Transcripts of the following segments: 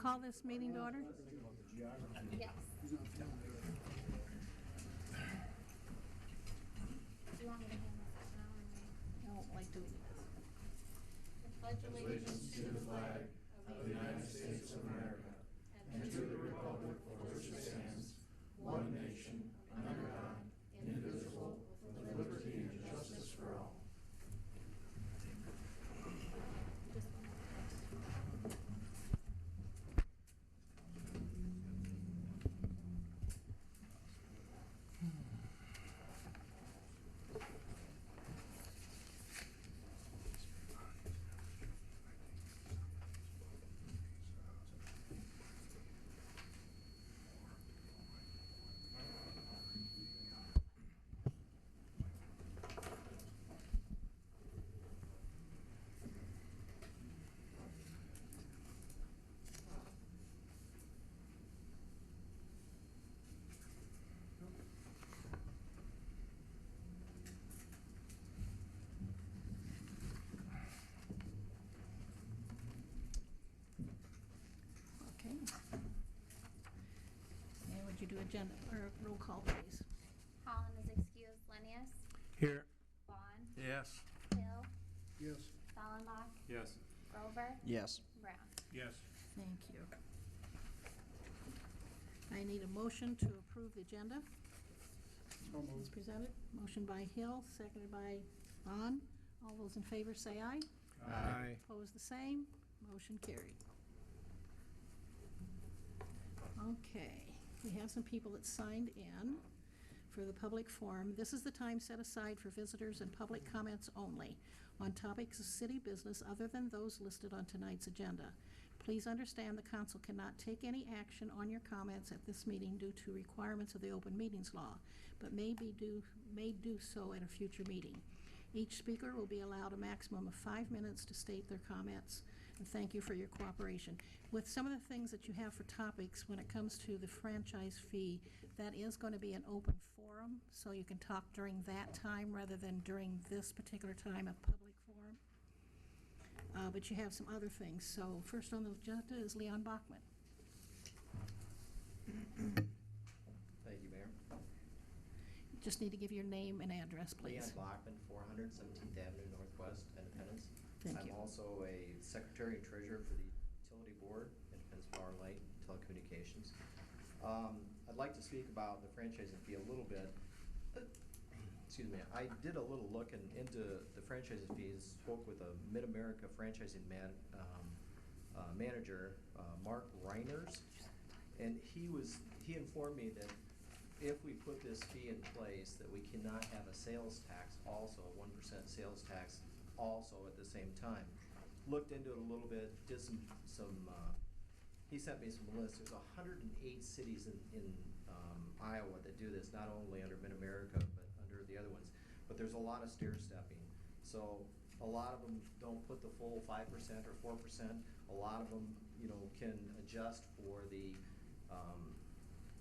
call this meeting to order? Yes. Do you want me to hand this out now? I don't like doing this. Pledge Allegiance to the flag of the United States of America and to the republic for which it stands, one nation, under God, indivisible, with liberty and justice for all. Okay. And would you do agenda, or roll call, please? Holland is excused. Lenius. Here. Vaughn. Yes. Hill. Yes. Fallenbach. Yes. Grover. Yes. Brown. Yes. Thank you. I need a motion to approve the agenda. As presented. Motion by Hill, seconded by Vaughn. All those in favor say aye. Aye. Opposed, the same. Motion carried. Okay, we have some people that signed in for the public forum. This is the time set aside for visitors and public comments only on topics of city business other than those listed on tonight's agenda. Please understand the council cannot take any action on your comments at this meeting due to requirements of the Open Meetings Law, but may do so at a future meeting. Each speaker will be allowed a maximum of 5 minutes to state their comments, and thank you for your cooperation. With some of the things that you have for topics when it comes to the franchise fee, that is going to be an open forum, so you can talk during that time rather than during this particular time of public forum. But you have some other things. So first on the agenda is Leon Bachman. Thank you, Mayor. Just need to give your name and address, please. Leon Bachman, 400 17th Avenue Northwest, Independence. Thank you. I'm also a secretary and treasurer for the Utility Board, Independence Power and Light Telecommunications. I'd like to speak about the franchising fee a little bit. Excuse me. I did a little look into the franchising fees, spoke with a Mid-America franchising manager, Mark Reiners, and he informed me that if we put this fee in place, that we cannot have a sales tax also, a 1% sales tax also at the same time. Looked into it a little bit, did he sent me some lists. There's 108 cities in Iowa that do this, not only under Mid-America, but under the other ones. But there's a lot of stair-stepping. So a lot of them don't put the full 5% or 4%. A lot of them, can adjust for the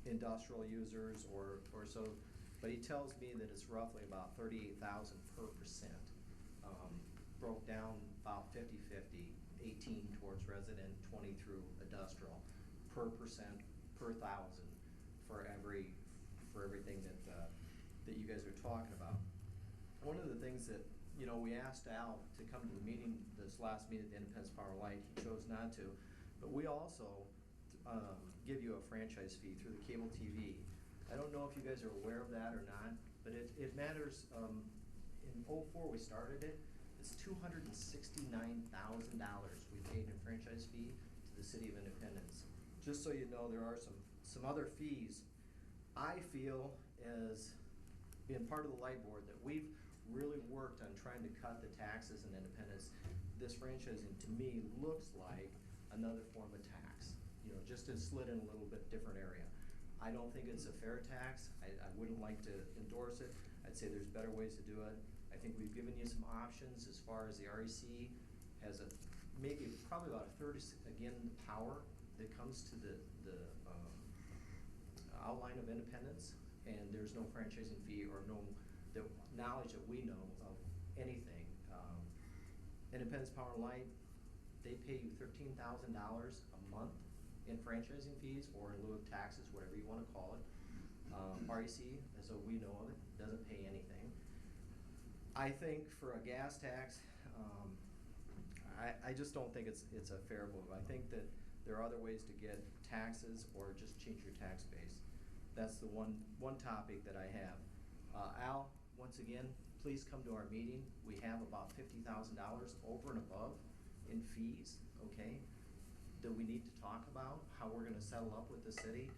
industrial users or so, but he tells me that it's roughly about 38,000 per percent. Broke down about 50-50, 18 towards resident, 20 through industrial, per percent, per thousand for everything that you guys are talking about. One of the things that we asked Al to come to the meeting, this last meeting at the Independence Power and Light. He chose not to, but we also give you a franchise fee through the cable TV. I don't know if you guys are aware of that or not, but it matters. In 04 we started it. It's $269,000 we paid in franchise fee to the City of Independence. Just so you know, there are some other fees. I feel, as being part of the Light Board, that we've really worked on trying to cut the taxes in Independence. This franchising, to me, looks like another form of tax. Just to slid in a little bit different area. I don't think it's a fair tax. I wouldn't like to endorse it. I'd say there's better ways to do it. I think we've given you some options as far as the REC has probably about a third, again, the power that comes to the outline of Independence, and there's no franchising fee or the knowledge that we know of anything. Independence Power and Light, they pay you $13,000 a month in franchising fees or in lieu of taxes, whatever you wanna call it. REC, as we know of it, doesn't pay anything. I think for a gas tax, I just don't think it's a fair move. I think that there are other ways to get taxes or just change your tax base. That's the one topic that I have. Al, once again, please come to our meeting. We have about $50,000 over and above in fees, okay, that we need to talk about, how we're gonna settle up with the city,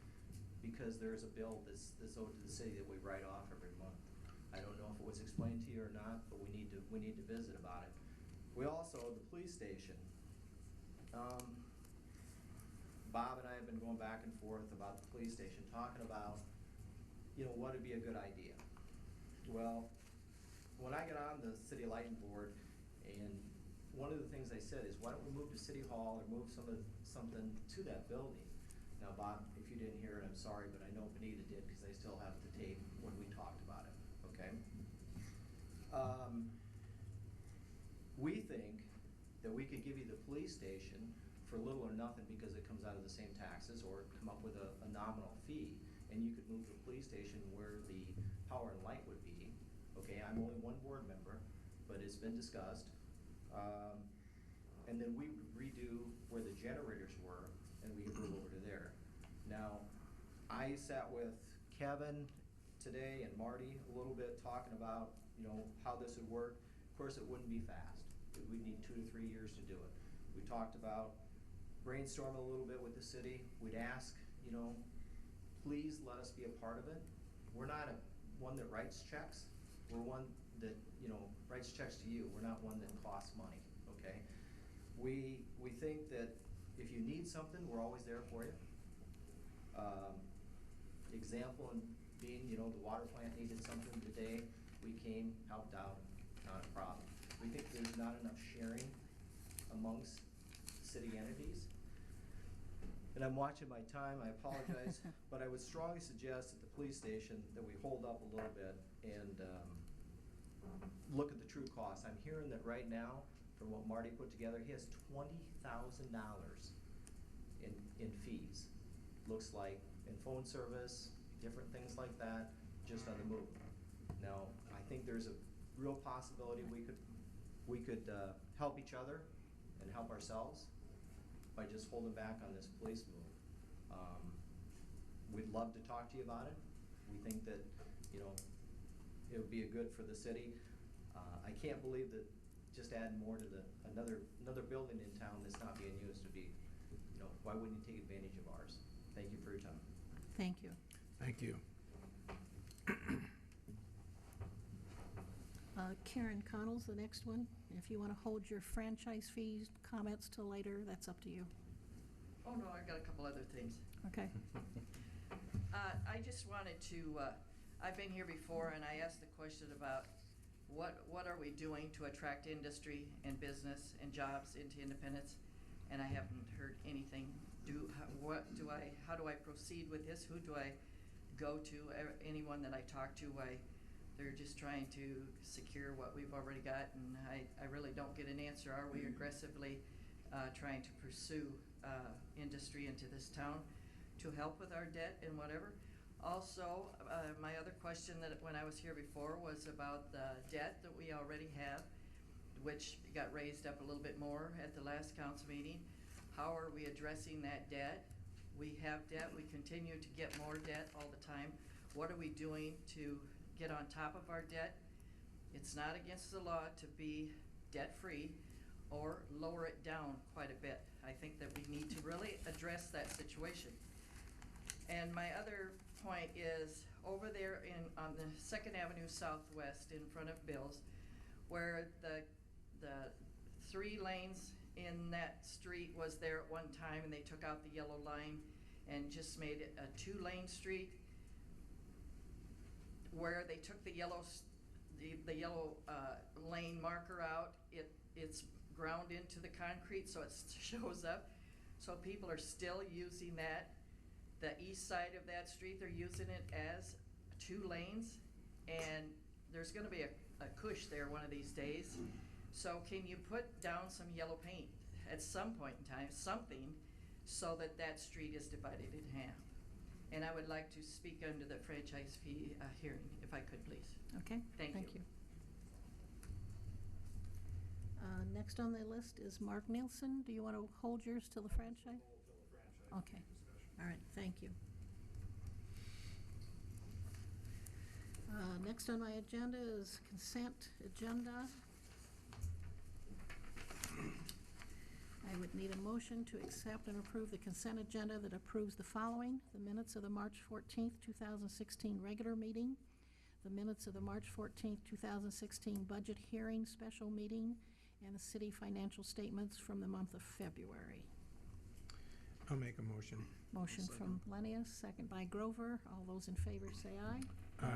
because there's a bill that's owed to the city that we write off every month. I don't know if it was explained to you or not, but we need to visit about it. We also, the police station. Bob and I have been going back and forth about the police station, talking about, what would be a good idea. Well, when I got on the city lighting board, and one of the things I said is, why don't we move to City Hall or move something to that building? Now, Bob, if you didn't hear it, I'm sorry, but I know Benita did, because I still have the tape when we talked about it, okay? We think that we could give you the police station for little or nothing because it comes out of the same taxes, or come up with a nominal fee, and you could move the police station where the power and light would be. Okay, I'm only one board member, but it's been discussed. And then we redo where the generators were, and we move over to there. Now, I sat with Kevin today and Marty a little bit, talking about, how this would work. Of course, it wouldn't be fast. We'd need 2 to 3 years to do it. We talked about brainstorming a little bit with the city. We'd ask, please let us be a part of it. We're not one that writes checks. We're one that, writes checks to you. We're not one that costs money, okay? We think that if you need something, we're always there for you. Example in being, the water plant needed something today. We came, helped out, not a problem. We think there's not enough sharing amongst city entities. And I'm watching my time, I apologize, but I would strongly suggest at the police station that we hold up a little bit and look at the true cost. I'm hearing that right now, from what Marty put together, he has $20,000 in fees. Looks like in phone service, different things like that, just on the move. Now, I think there's a real possibility we could help each other and help ourselves by just holding back on this police move. We'd love to talk to you about it. We think that, it would be a good for the city. I can't believe that just adding more to another building in town that's not being used would be, why wouldn't you take advantage of ours? Thank you for your time. Thank you. Thank you. Karen Connell's the next one. If you want to hold your franchise fees comments till later, that's up to you. Oh, no, I got a couple other things. Okay. I just wanted to, I've been here before, and I asked the question about what are we doing to attract industry and business and jobs into Independence, and I haven't heard anything. How do I proceed with this? Who do I go to? Anyone that I talk to, they're just trying to secure what we've already got, and I really don't get an answer. Are we aggressively trying to pursue industry into this town to help with our debt and whatever? Also, my other question that when I was here before was about the debt that we already have, which got raised up a little bit more at the last council meeting. How are we addressing that debt? We have debt, we continue to get more debt all the time. What are we doing to get on top of our debt? It's not against the law to be debt-free or lower it down quite a bit. I think that we need to really address that situation. And my other point is over there on the 2nd Avenue Southwest in front of Bill's, where the 3 lanes in that street was there at one time, and they took out the yellow line and just made it a 2-lane street. Where they took the yellow lane marker out, it's ground into the concrete, so it shows up. So people are still using that. The east side of that street, they're using it as 2 lanes, and there's gonna be a cush there one of these days. So can you put down some yellow paint at some point in time, something, so that that street is divided in half. And I would like to speak under the franchise fee hearing, if I could, please. Okay? Thank you. Next on the list is Mark Nielsen. Do you want to hold yours till the franchise? Okay. All right, thank you. Next on my agenda is consent agenda. I would need a motion to accept and approve the consent agenda that approves the following: the minutes of the March 14th, 2016 regular meeting, the minutes of the March 14th, 2016 budget hearing special meeting, and the city financial statements from the month of February. I'll make a motion. Motion from Lenius, second by Grover. All those in favor say aye. Aye.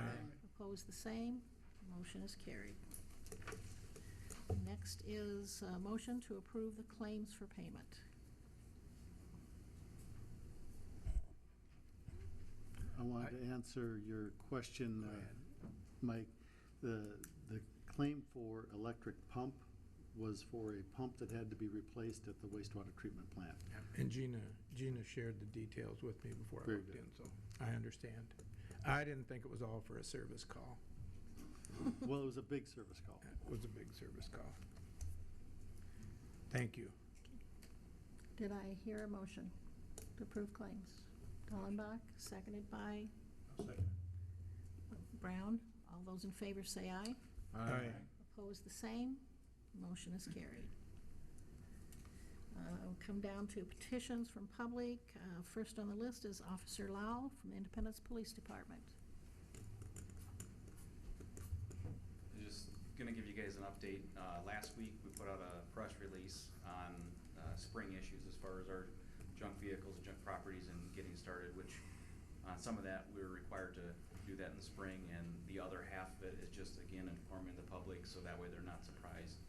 Opposed, the same. Motion is carried. Next is a motion to approve the claims for payment. I wanted to answer your question, Go ahead. Mike. The claim for electric pump was for a pump that had to be replaced at the wastewater treatment plant. And Gina shared the details with me before I Very looked good. in, so I understand. I didn't think it was all for a service call. Well, it was a big service call. It was a big service call. Thank you. Did I hear a motion to approve claims? Dallenbach, seconded by Brown. All those in favor say aye. Aye. Opposed, the same. Motion is carried. We'll come down to petitions from public. First on the list is Officer Lau from the Independence Police Department. Just gonna give you guys an update. Last week, we put out a press release on spring issues as far as our junk vehicles and junk properties and getting started, which some of that we were required to do that in the spring, and the other half of it is just, again, informing the public so that way they're not surprised.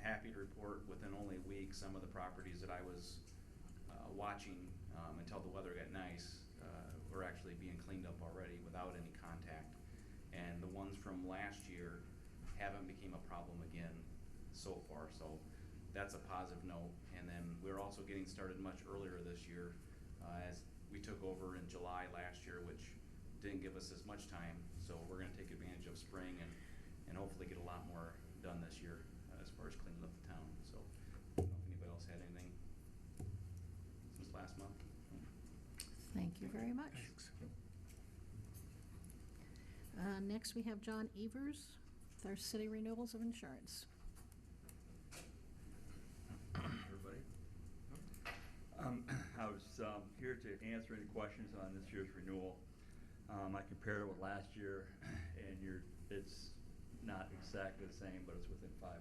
Happy to report within only a week, some of the properties that I was watching until the weather got nice were actually being cleaned up already without any contact. And the ones from last year haven't become a problem again so far, so that's a positive note. And then we're also getting started much earlier this year as we took over in July last year, which didn't give us as much time. So we're gonna take advantage of spring and hopefully get a lot more done this year as far as cleaning up the town. So I don't know if anybody else had anything since last month. Thank you very much. Thanks. Next, we have John Evers with our city renewals of insurance. Everybody. I was here to answer any questions on this year's renewal. I compared it with last year, and it's not exactly the same, but it's within $500.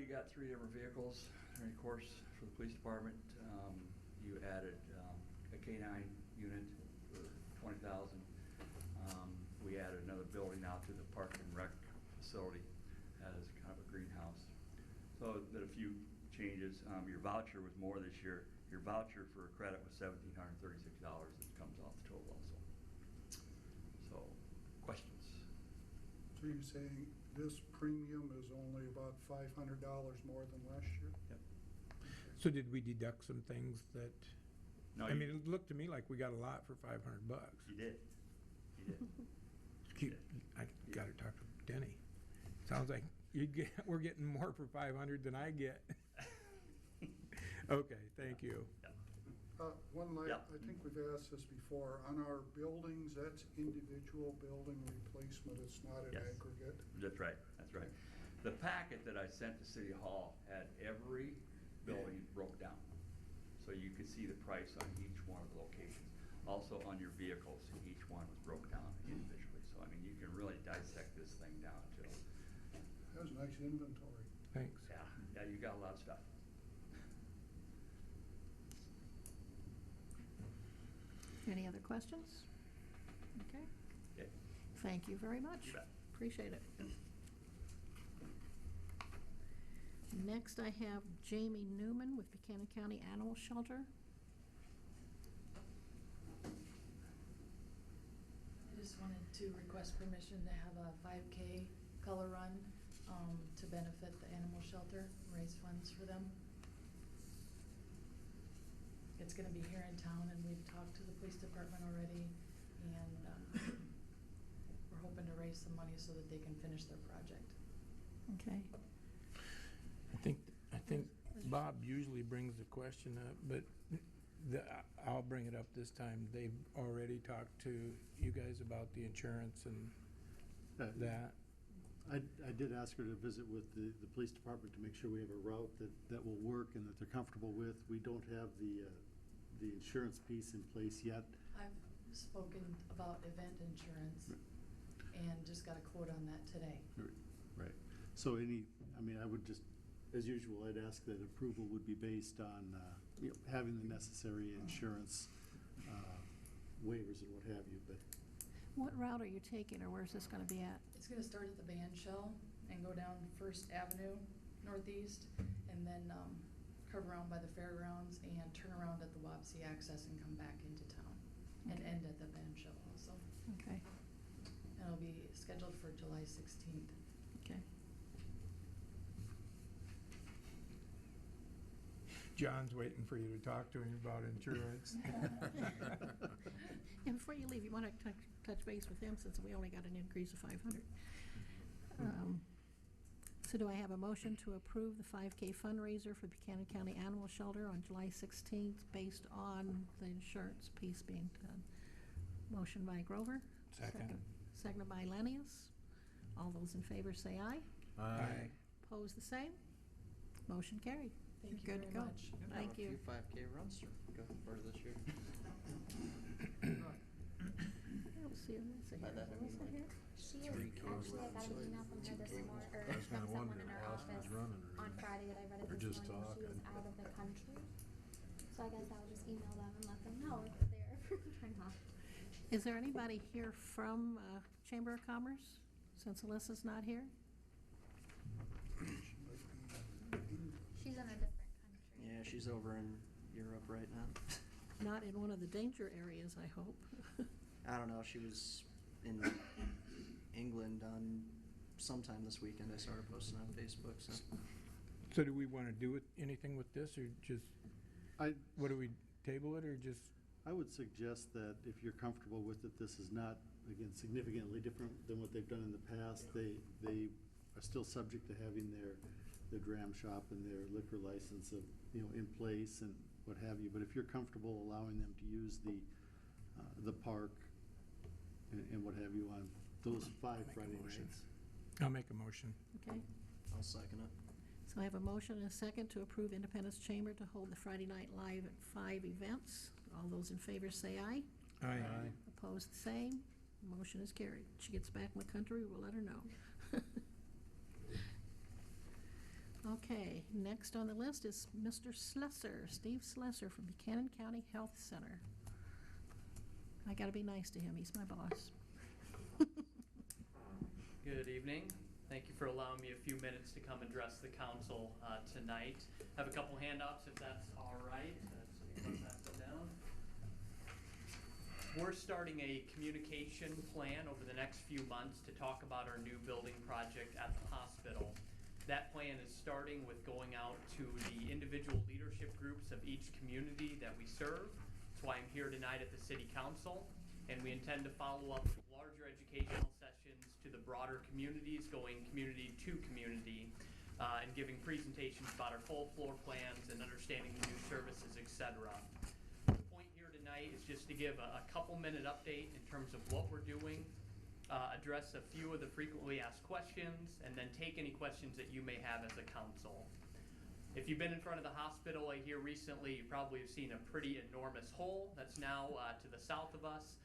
You got 3 different vehicles during the course for the police department. You added a K-9 unit for $20,000. We added another building out to the Park and Rec facility as kind of a greenhouse. So did a few changes. Your voucher was more this year. Your voucher for credit was $1,736. It comes off the total also. So, questions? So you're saying this premium is only about $500 more than last year? Yep. So did we deduct some things that, No, I mean, it looked to me like we got a lot for $500. You did. You did. I gotta talk to Denny. Sounds like we're getting more for 500 than I get. Okay, thank you. One last, Yeah. I think we've asked this before, on our buildings, that's individual building replacement, it's not an Yes. aggregate. That's right, that's right. The packet that I sent to City Hall had every building broke down. So you could see the price on each one of the locations. Also on your vehicles, each one was broke down individually. So I mean, you can really dissect this thing down to, That was a nice inventory. Thanks. yeah, you got a lot of stuff. Any other questions? Okay. Okay. Thank you very much. You bet. Appreciate it. Next, I have Jamie Newman with Buchanan County Animal Shelter. I just wanted to request permission to have a 5K color run to benefit the animal shelter, raise funds for them. It's gonna be here in town, and we've talked to the police department already, and, we're hoping to raise some money so that they can finish their project. Okay. I think Bob usually brings the question up, but I'll bring it up this time. They've already talked to you guys about the insurance and that. I did ask her to visit with the police department to make sure we have a route that will work and that they're comfortable with. We don't have the insurance piece in place yet. I've spoken about event insurance and just got a quote on that today. Right. So I would just, as usual, I'd ask that approval would be based on, having the necessary insurance waivers and what have you, but. What route are you taking, or where's this gonna be at? It's gonna start at the band shell and go down First Avenue Northeast, and then curve around by the fairgrounds and turn around at the Wapsie access and come back into town, and end at the band shell also. Okay, And it'll be scheduled for July 16th. okay. John's waiting for you to talk to him about insurance. And before you leave, you wanna touch base with them, since we only got an increase of 500. So do I have a motion to approve the 5K fundraiser for Buchanan County Animal Shelter on July 16th based on the insurance piece being done? Motion by Grover. Second. Seconded by Lennius. All those in favor say aye. Aye. Opposed, the same. Motion carried. Thank you Good very to go. much. Thank you. A few 5K runs for this year. I don't see Alyssa By here. that, I Is mean, Alyssa like, here? She is, actually, I got an email from her this morning, or from someone in her office on Friday that I read it this morning. She is out of the country. So I guess I'll just email them and let them know if they're or not. Is there anybody here from Chamber of Commerce, since Alyssa's not here? She's in a different country. Yeah, she's over in Europe right now. Not in one of the danger areas, I hope. I don't know, she was in England on sometime this weekend. I saw her posting on Facebook, so. So do we want to do anything with this, or just, what do we, table it, or just? I would suggest that if you're comfortable with it, this is not, again, significantly different than what they've done in the past. They are still subject to having their dram shop and their liquor license in place and what have you. But if you're comfortable allowing them to use the park and what have you on those 5 Friday nights. I'll make a motion. Okay, I'll second it. so I have a motion and a second to approve Independence Chamber to hold the Friday Night Live at 5 events. All those in favor say aye. Aye. Opposed, the same. Motion is carried. She gets back in the country, we'll let her know. Okay, next on the list is Mr. Slesser, Steve Slesser from Buchanan County Health Center. I gotta be nice to him, he's my boss. Good evening. Thank you for allowing me a few minutes to come address the council tonight. I have a couple handouts if that's all right. So you put that down. We're starting a communication plan over the next few months to talk about our new building project at the hospital. That plan is starting with going out to the individual leadership groups of each community that we serve. That's why I'm here tonight at the City Council. And we intend to follow up with larger educational sessions to the broader communities, going community to community, and giving presentations about our full floor plans and understanding the new services, etc. The point here tonight is just to give a couple-minute update in terms of what we're doing, address a few of the frequently asked questions, and then take any questions that you may have as a council. If you've been in front of the hospital here recently, you probably have seen a pretty enormous hole that's now to the south of us.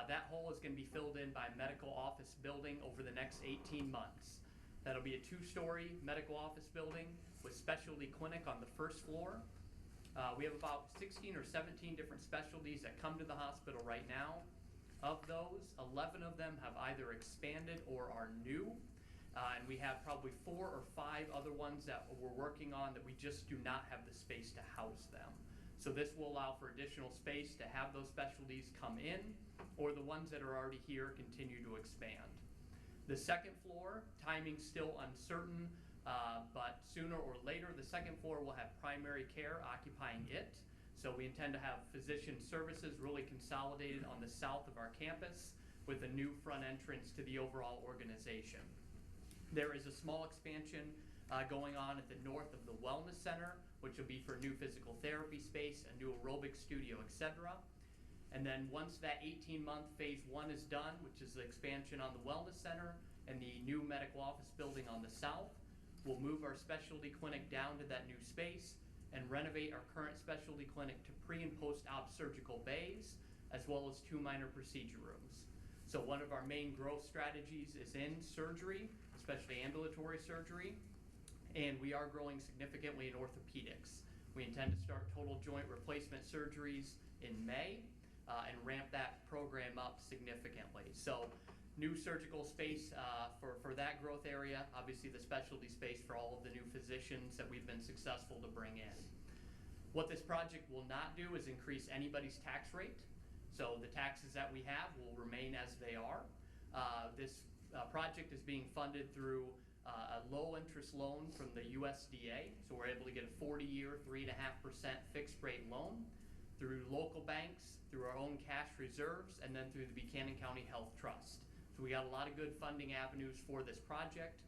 That hole is going to be filled in by a medical office building over the next 18 months. That'll be a 2-story medical office building with specialty clinic on the first floor. We have about 16 or 17 different specialties that come to the hospital right now. Of those, 11 of them have either expanded or are new. And we have probably 4 or 5 other ones that we're working on that we just do not have the space to house them. So this will allow for additional space to have those specialties come in, or the ones that are already here continue to expand. The second floor, timing's still uncertain, but sooner or later, the second floor will have primary care occupying it. So we intend to have physician services really consolidated on the south of our campus with a new front entrance to the overall organization. There is a small expansion going on at the north of the Wellness Center, which will be for new physical therapy space, a new aerobic studio, etc. And then once that 18-month phase 1 is done, which is the expansion on the Wellness Center and the new medical office building on the south, we'll move our specialty clinic down to that new space and renovate our current specialty clinic to pre- and post-op surgical bays, as well as 2 minor procedure rooms. So one of our main growth strategies is in surgery, especially ambulatory surgery, and we are growing significantly in orthopedics. We intend to start total joint replacement surgeries in May and ramp that program up significantly. So new surgical space for that growth area, obviously the specialty space for all of the new physicians that we've been successful to bring in. What this project will not do is increase anybody's tax rate. So the taxes that we have will remain as they are. This project is being funded through a low interest loan from the USDA. So we're able to get a 40-year, 3.5% fixed rate loan through local banks, through our own cash reserves, and then through the Buchanan County Health Trust. So we got a lot of good funding avenues for this project.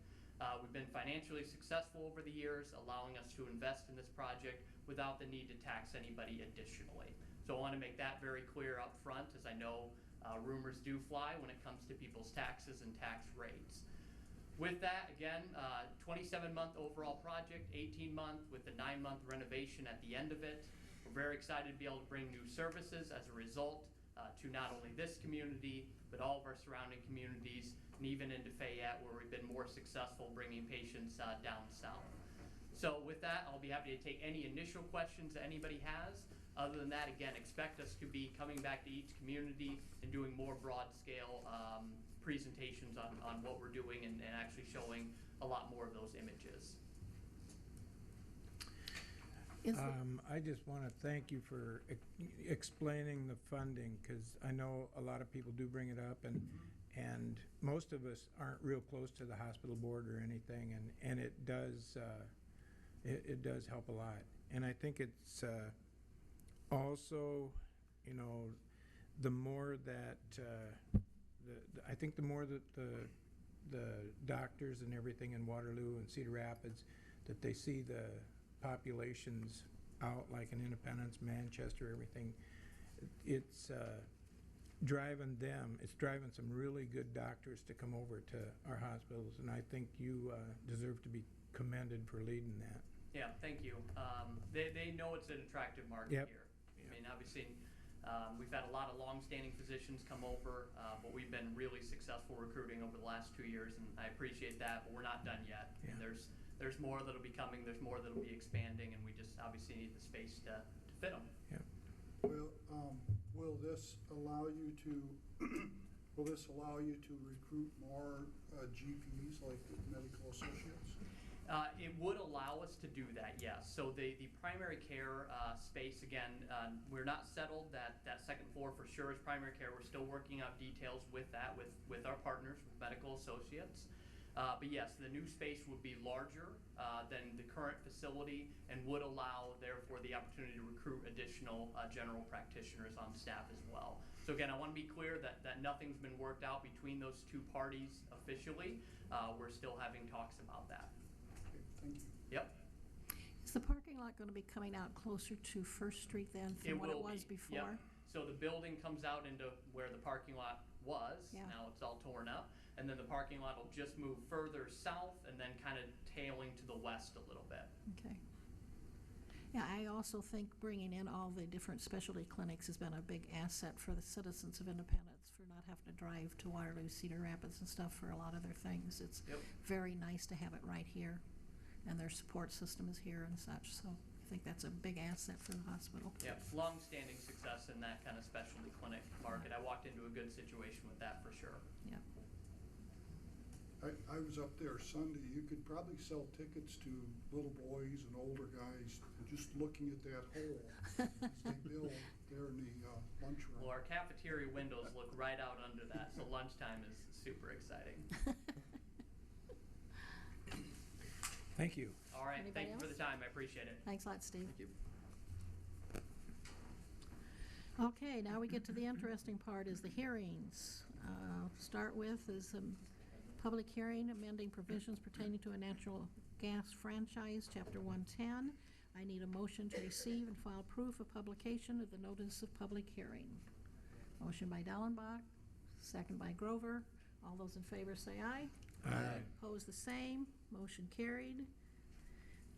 We've been financially successful over the years, allowing us to invest in this project without the need to tax anybody additionally. So I want to make that very clear up front, as I know rumors do fly when it comes to people's taxes and tax rates. With that, again, 27-month overall project, 18-month with a 9-month renovation at the end of it. We're very excited to be able to bring new services as a result to not only this community, but all of our surrounding communities, and even into Fayette, where we've been more successful bringing patients down south. So with that, I'll be happy to take any initial questions that anybody has. Other than that, again, expect us to be coming back to each community and doing more broad-scale presentations on what we're doing and actually showing a lot more of those images. I just want to thank you for explaining the funding, because I know a lot of people do bring it up, and most of us aren't real close to the hospital board or anything, and it does help a lot. And I think it's also, you know, the more that I think the more that the doctors and everything in Waterloo and Cedar Rapids, that they see the populations out, like in Independence, Manchester, everything, it's driving some really good doctors to come over to our hospitals, and I think you deserve to be commended for leading that. Yeah, thank you. They know it's an attractive market here. I mean, obviously, we've had a lot of long-standing physicians come over, but we've been really successful recruiting over the last 2 years, and I appreciate that, but we're not done yet. Yeah. And there's more that'll be coming, there's more that'll be expanding, and we just obviously need the space to fit them. Yeah. Well, will this allow you to recruit more GPs, like medical associates? It would allow us to do that, yes. So the primary care space, again, we're not settled that second floor for sure is primary care. We're still working out details with that, with our partners, with medical associates. But yes, the new space would be larger than the current facility and would allow, therefore, the opportunity to recruit additional general practitioners on staff as well. So again, I want to be clear that nothing's been worked out between those two parties officially. We're still having talks about that. Okay, thank you. Yep. Is the parking lot going to be coming out closer to First Street then from what it was before? Yep. So the building comes out into where the parking lot was. Yeah. Now it's all torn up. And then the parking lot will just move further south and then kind of tailing to the west a little bit. Okay. Yeah, I also think bringing in all the different specialty clinics has been a big asset for the citizens of Independence, for not having to drive to Waterloo, Cedar Rapids and stuff for a lot of their things. It's very nice to have it right here, and their support system is here and such, so I think that's a big asset for the hospital. Yeah, long-standing success in that kind of specialty clinic market. I walked into a good situation with that for sure. Yeah. I was up there Sunday. You could probably sell tickets to little boys and older guys just looking at that hole as they build there in the lunchroom. Well, our cafeteria windows look right out under that, so lunchtime is super exciting. Thank you. All right, Anybody thank you for else? the time. I appreciate it. Thanks a lot, Steve. Thank you. Okay, now we get to the interesting part, is the hearings. Start with is a public hearing amending provisions pertaining to a natural gas franchise, Chapter 110. I need a motion to receive and file proof of publication of the notice of public hearing. Motion by Dallenbach, second by Grover. All those in favor say aye. Aye. Opposed, the same. Motion carried.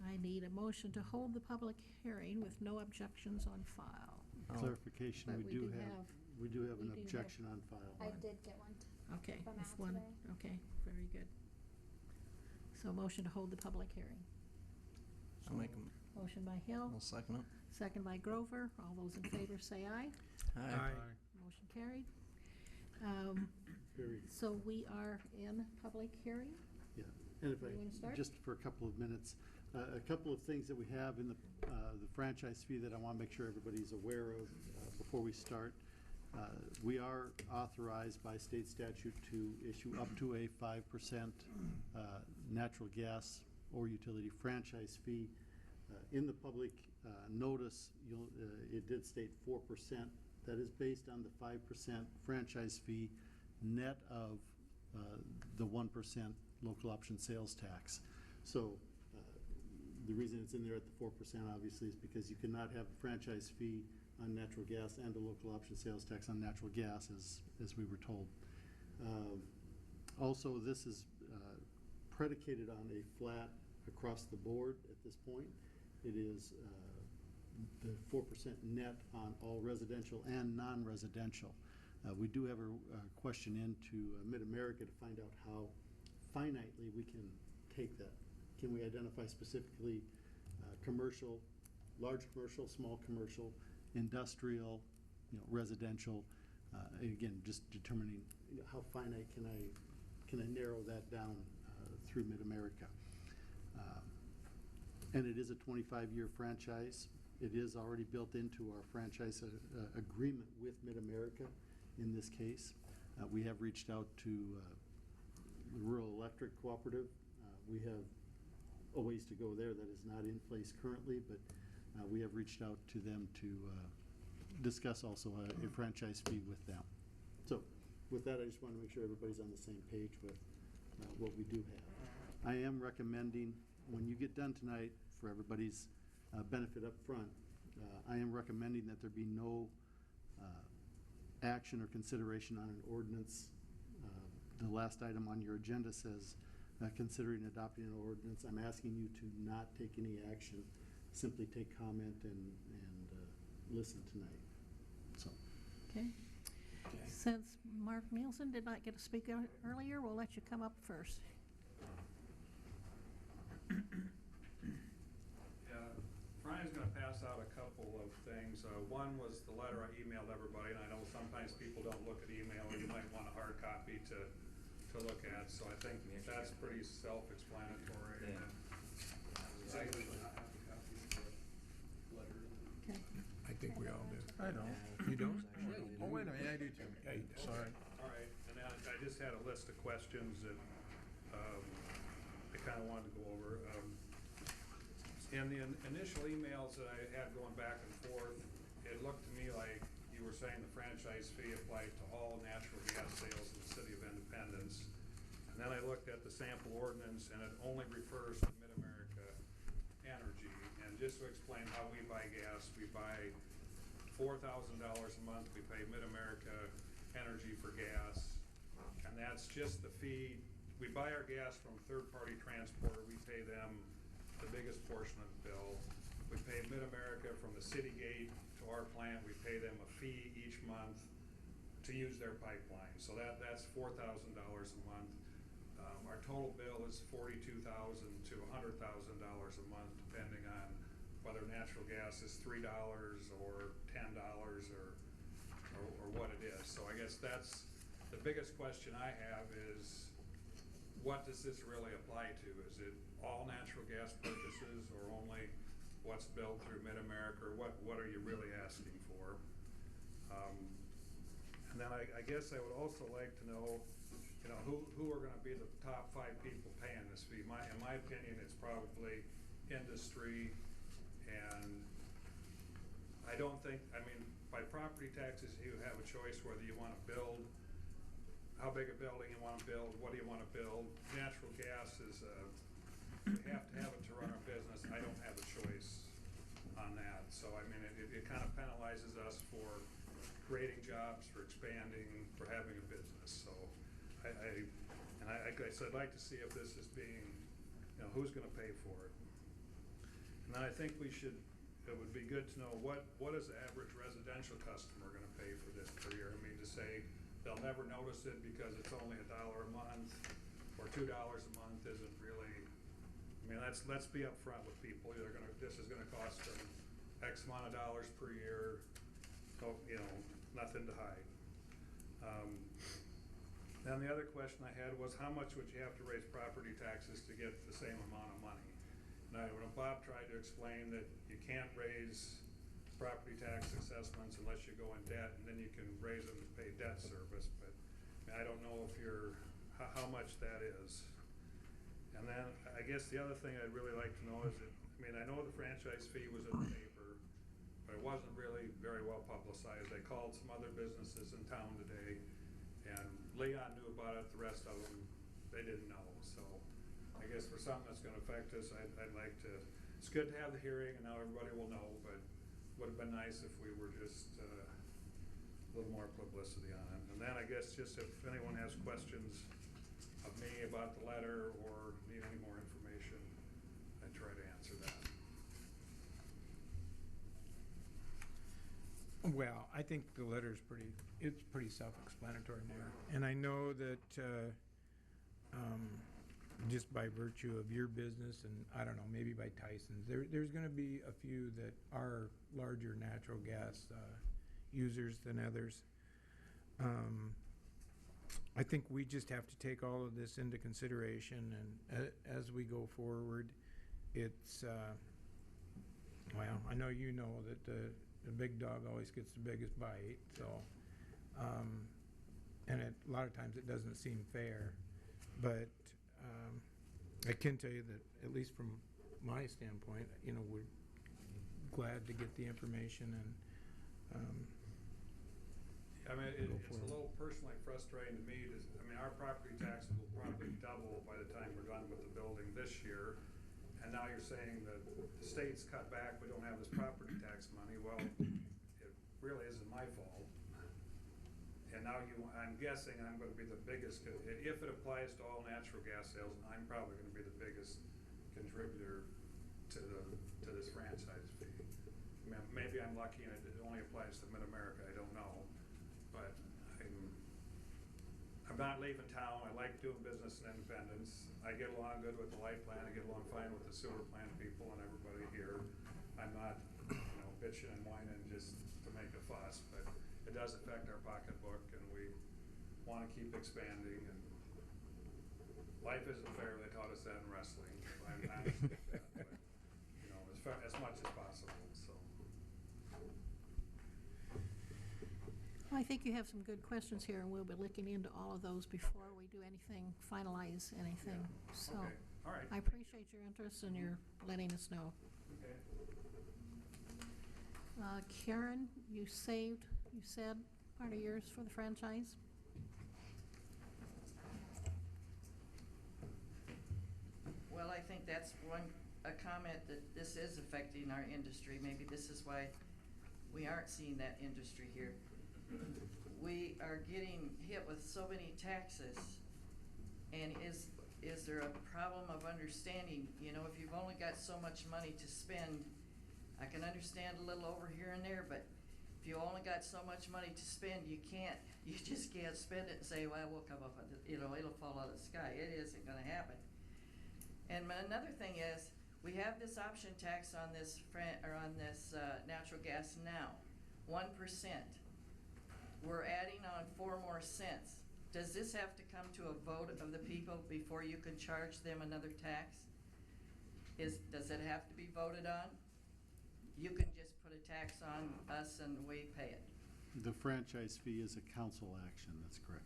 I need a motion to hold the public hearing with no objections on file. Clarification, But we we do do have have- an we do have- objection on file. I did get one. Okay, From if Matt one, today. okay, very good. So motion to hold the public hearing. I'll make a, Motion by Hill, I'll second it. second by Grover. All those in favor say aye. Aye. Motion carried. Very, So we are in public hearing. yeah. And if You wanna start? just for a couple of minutes, a couple of things that we have in the franchise fee that I want to make sure everybody's aware of before we start. We are authorized by state statute to issue up to a 5% natural gas or utility franchise fee. In the public notice, it did state 4%. That is based on the 5% franchise fee net of the 1% local option sales tax. So the reason it's in there at the 4% obviously is because you cannot have a franchise fee on natural gas and a local option sales tax on natural gas, as we were told. Also, this is predicated on a flat across the board at this point. It is the 4% net on all residential and non-residential. We do have a question into Mid-America to find out how finitely we can take that. Can we identify specifically commercial, large commercial, small commercial, industrial, residential? And again, just determining how finite can I narrow that down through Mid-America. And it is a 25-year franchise. It is already built into our franchise agreement with Mid-America in this case. We have reached out to the Rural Electric Cooperative. We have a ways to go there that is not in place currently, but we have reached out to them to discuss also a franchise fee with them. So with that, I just want to make sure everybody's on the same page with what we do have. I am recommending, when you get done tonight, for everybody's benefit up front, I am recommending that there be no action or consideration on an ordinance. The last item on your agenda says considering adopting an ordinance. I'm asking you to not take any action, simply take comment and listen tonight. So. Okay. Since Mark Nielsen did not get to speak earlier, we'll let you come up first. Brian's going to pass out a couple of things. One was the letter I emailed everybody, and I know sometimes people don't look at email, or you might want a hard copy to look at, so I think that's pretty self-explanatory. Yeah. Exactly. I have a copy of the letter. Okay. I think we all do. I don't. You don't? Oh, wait a minute, yeah, I do too. Yeah, you do. Sorry. All right, and then I just had a list of questions that I kind of wanted to go over. In the initial emails that I had going back and forth, it looked to me like you were saying the franchise fee applied to all natural gas sales in the city of Independence. And then I looked at the sample ordinance, and it only refers to Mid-America Energy. And just to explain how we buy gas, we buy $4,000 a month. We pay Mid-America Energy for gas, and that's just the fee. We buy our gas from third-party transporter. We pay them the biggest portion of the bill. We pay Mid-America from the city gate to our plant. We pay them a fee each month to use their pipeline. So that's $4,000 a month. Our total bill is $42,000 to $100,000 a month, depending on whether natural gas is $3 or $10 or what it is. So I guess that's the biggest question I have is, what does this really apply to? Is it all natural gas purchases, or only what's billed through Mid-America, or what are you really asking for? And then I guess I would also like to know, who are gonna be the top 5 people paying this fee? In my opinion, it's probably industry, and I don't think, by property taxes, you have a choice whether you want to build, how big a building you want to build, what do you want to build. Natural gas is, we have to have it to run our business. I don't have a choice on that. So, I mean, it kind of penalizes us for creating jobs, for expanding, for having a business. So, I guess I'd like to see if this is being, who's going to pay for it. And then I think it would be good to know what is the average residential customer going to pay for this per year? I mean, to say they'll never notice it because it's only $1 a month or $2 a month isn't really, I mean, let's be upfront with people. This is gonna cost them X amount of dollars per year, nothing to hide. Then the other question I had was, how much would you have to raise property taxes to get the same amount of money? And when Bob tried to explain that you can't raise property tax assessments unless you go in debt, and then you can raise them to pay debt service, but I don't know if how much that is. And then I guess the other thing I'd really like to know is that, I know the franchise fee was in the paper, but it wasn't really very well publicized. I called some other businesses in town today, and Leon knew about it, the rest of them, they didn't know. So I guess for something that's gonna affect us, I'd like to, it's good to have the hearing and now everybody will know, but would have been nice if we were just a little more publicity on it. And then I guess just if anyone has questions of me about the letter or need any more information, I'd try to answer that. Well, I think the letter's it's pretty self-explanatory there. And I know that just by virtue of your business and, I don't know, maybe by Tyson's, there's going to be a few that are larger natural gas users than others. I think we just have to take all of this into consideration, and as we go forward, it's, well, I know you know that the big dog always gets the biggest bite, so, and a lot of times it doesn't seem fair, but I can tell you that, at least from my standpoint, we're glad to get the information and It's a little personally frustrating to me our property taxes will probably double by the time we're done with the building this year. And now you're saying that the state's cut back, we don't have this property tax money. Well, it really isn't my fault. And now I'm guessing I'm gonna be the biggest, if it applies to all natural gas sales, I'm probably gonna be the biggest contributor to this franchise fee. Maybe I'm lucky and it only applies to Mid-America, I don't know. But I'm not leaving town. I like doing business in Independence. I get along good with the light plant. I get along fine with the sewer plant people and everybody here. I'm not, bitching and whining just to make a fuss, but it does affect our pocketbook, and we want to keep expanding. And life isn't fair. They taught us that in wrestling. I understand that, but as much as possible. So. Well, I think you have some good questions here, and we'll be looking into all of those before we do anything, finalize anything. Yeah. So Okay. All right. I appreciate your interest and your letting us know. Okay. Karen, you said part of yours for the franchise? Well, I think that's a comment that this is affecting our industry. Maybe this is why we aren't seeing that industry here. We are getting hit with so many taxes, and is there a problem of understanding, if you've only got so much money to spend, I can understand a little over here and there, but if you only got so much money to spend, you just can't spend it and say, well, we'll come up with it, it'll fall out of the sky. It isn't gonna happen. And another thing is, we have this option tax on this natural gas now, 1%. We're adding on 4 more cents. Does this have to come to a vote of the people before you can charge them another tax? Does it have to be voted on? You can just put a tax on us and we pay it. The franchise fee is a council action, that's correct.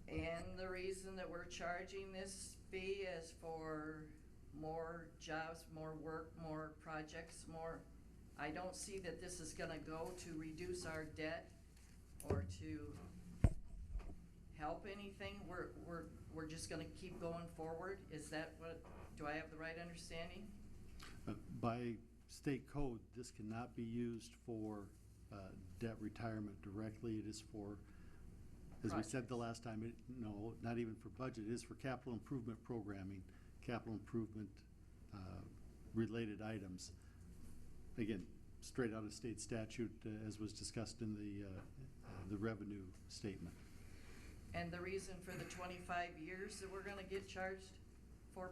And the reason that we're charging this fee is for more jobs, more work, more projects, more I don't see that this is gonna go to reduce our debt or to help anything. We're just gonna keep going forward. Is that what, do I have the right understanding? By state code, this cannot be used for debt retirement directly. It is for, as we said the last time, no, not even for budget. It is for capital improvement programming, capital improvement related items. Again, straight out of state statute, as was discussed in the revenue statement. And the reason for the 25 years that we're gonna get charged 4%?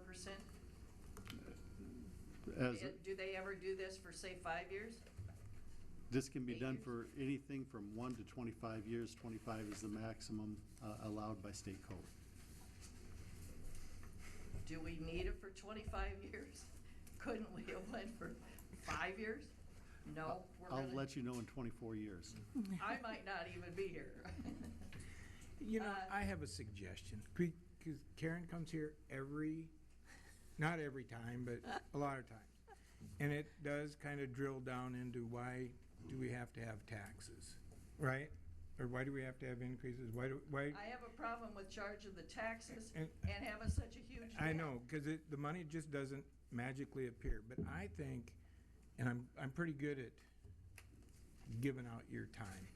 Do they ever do this for, say, 5 years? This can be done for anything from 1 to 25 years. 25 is the maximum allowed by state code. Do we need it for 25 years? Couldn't we have went for 5 years? No, I'll let you know in 24 years. I might not even be here. You know, I have a suggestion, because Karen comes here not every time, but a lot of times. And it does kind of drill down into why do we have to have taxes, right? Or why do we have to have increases? Why? I have a problem with charging the taxes and having such a huge debt. I know, because the money just doesn't magically appear. But I think, and I'm pretty good at giving out your time.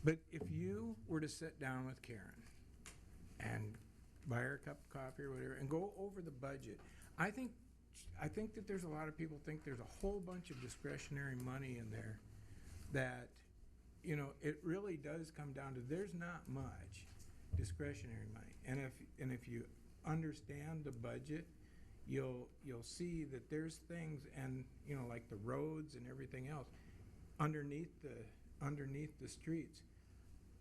But if you were to sit down with Karen and buy her a cup of coffee or whatever and go over the budget, I think that there's a lot of people think there's a whole bunch of discretionary money in there that, you know, it really does come down to there's not much discretionary money. And if you understand the budget, you'll see that there's things, and you know, like the roads and everything else underneath the streets.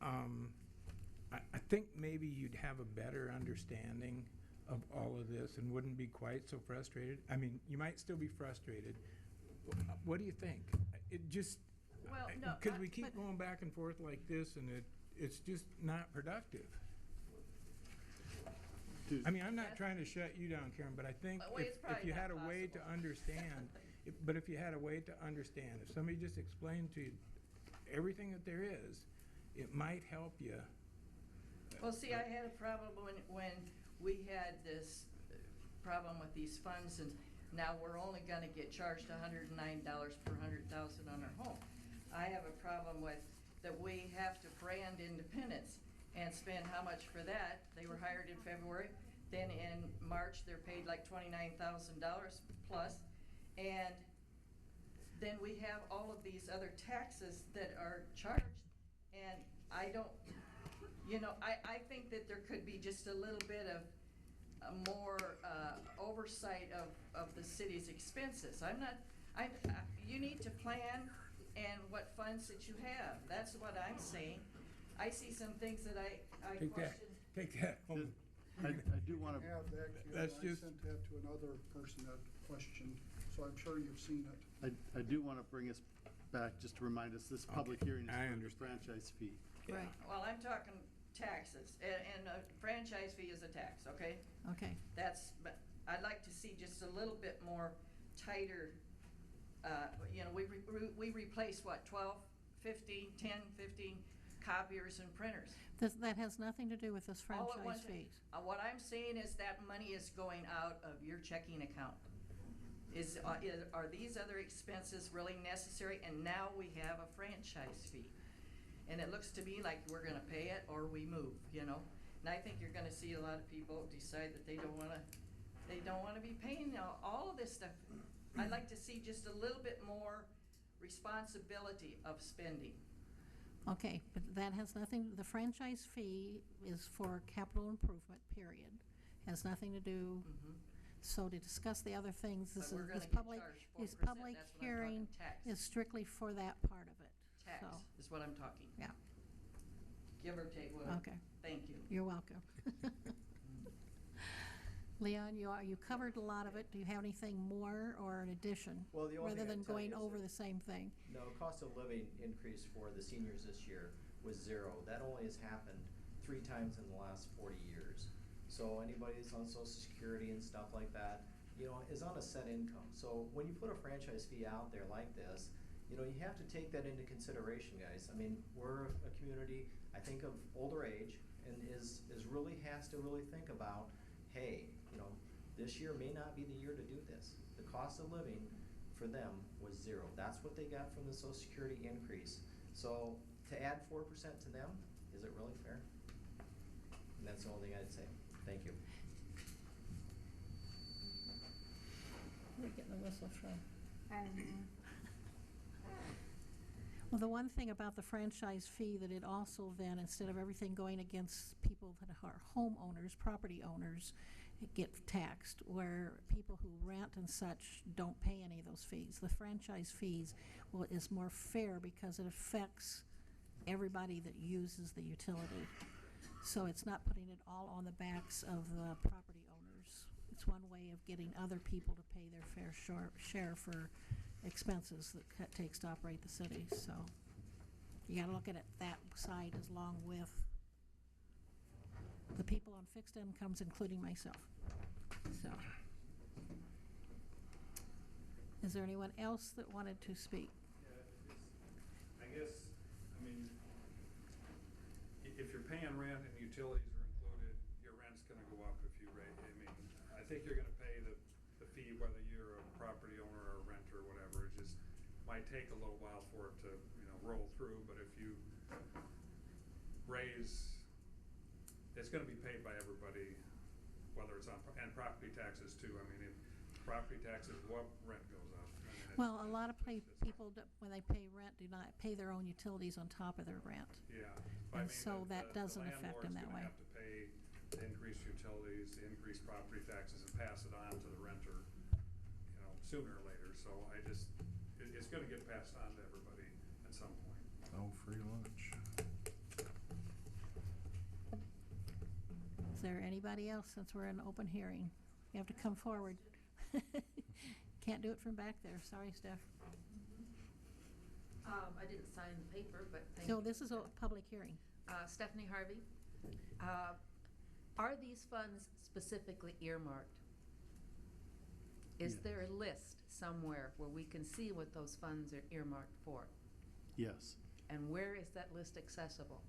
I think maybe you'd have a better understanding of all of this and wouldn't be quite so frustrated. I mean, you might still be frustrated. What do you think? It just, well, no, because we keep going back and forth like this, and it's just not productive. I mean, I'm not trying to shut you down, Karen, but I think if you had a way to understand, if you had a way to understand, if somebody just explained to you everything that there is, it might help you. Well, see, I had a problem when we had this problem with these funds, and now we're only gonna get charged $109 per 100,000 on our home. I have a problem with that we have to brand Independence and spend how much for that? They were hired in February, then in March they're paid like $29,000 plus, and then we have all of these other taxes that are charged, and I don't, you know, I think that there could be just a little bit of more oversight of the city's expenses. You need to plan and what funds that you have. That's what I'm saying. I see some things that I question. Take that home. I do want to. Have that, Karen. I sent that to another person that questioned, so I'm sure you've seen it. I do want to bring us back, just to remind us, this public hearing is for the franchise fee. Right. Well, I'm talking taxes, and a franchise fee is a tax, okay? Okay. But I'd like to see just a little bit more tighter, you know, we replace what, 12, 15, 10, 15 copiers and printers. That has nothing to do with this franchise fees. What I'm saying is that money is going out of your checking account. Are these other expenses really necessary? And now we have a franchise fee. And it looks to me like we're gonna pay it or we move, you know? And I think you're gonna see a lot of people decide that they don't wanna be paying all of this stuff. I'd like to see just a little bit more responsibility of spending. Okay, but that has nothing, the franchise fee is for capital improvement, period. Has nothing to do, so to discuss the other things, this public hearing is strictly for that part of it. Tax So, is what I'm talking. yeah, Give or take whatever. okay. Thank you. You're welcome. Leon, you covered a lot of it. Do you have anything more or an addition? Well, the only rather thing than I'd tell going you is over that- the same thing? No, cost of living increase for the seniors this year was 0. That only has happened 3 times in the last 40 years. So anybody that's on Social Security and stuff like that, is on a set income. So when you put a franchise fee out there like this, you have to take that into consideration, guys. I mean, we're a community, I think, of older age, and has to really think about, hey, this year may not be the year to do this. The cost of living for them was 0. That's what they got from the Social Security increase. So to add 4% to them, is it really fair? And that's the only thing I'd say. Thank you. Where are we getting the whistle from? I don't know. Well, the one thing about the franchise fee, that it also then, instead of everything going against people that are homeowners, property owners, get taxed, where people who rent and such don't pay any of those fees. The franchise fees is more fair because it affects everybody that uses the utility. So it's not putting it all on the backs of the property owners. It's one way of getting other people to pay their fair share for expenses that it takes to operate the city. So you got to look at it that side as long with the people on fixed incomes, including myself. So, is there anyone else that wanted to speak? I guess, if you're paying rent and utilities are included, your rent's gonna go up if you rate. I think you're gonna pay the fee whether you're a property owner or a renter or whatever. It just might take a little while for it to, roll through, but if you raise, it's gonna be paid by everybody, whether it's on, and property taxes too. If property taxes go up, rent goes up. Well, a lot of people, when they pay rent, do not pay their own utilities on top of their rent. Yeah. And so that doesn't affect them that way. The landlord's gonna have to pay the increased utilities, the increased property taxes, and pass it on to the renter, sooner or later. So it's gonna get passed on to everybody at some point. Oh, free lunch. Is there anybody else, since we're in open hearing? You have to come forward. Can't do it from back there. Sorry, Steph. I didn't sign the paper, but thank you. No, this is a public hearing. Stephanie Harvey. Are these funds specifically earmarked? Is there a list somewhere where we can see what those funds are earmarked for? Yes. And where is that list accessible?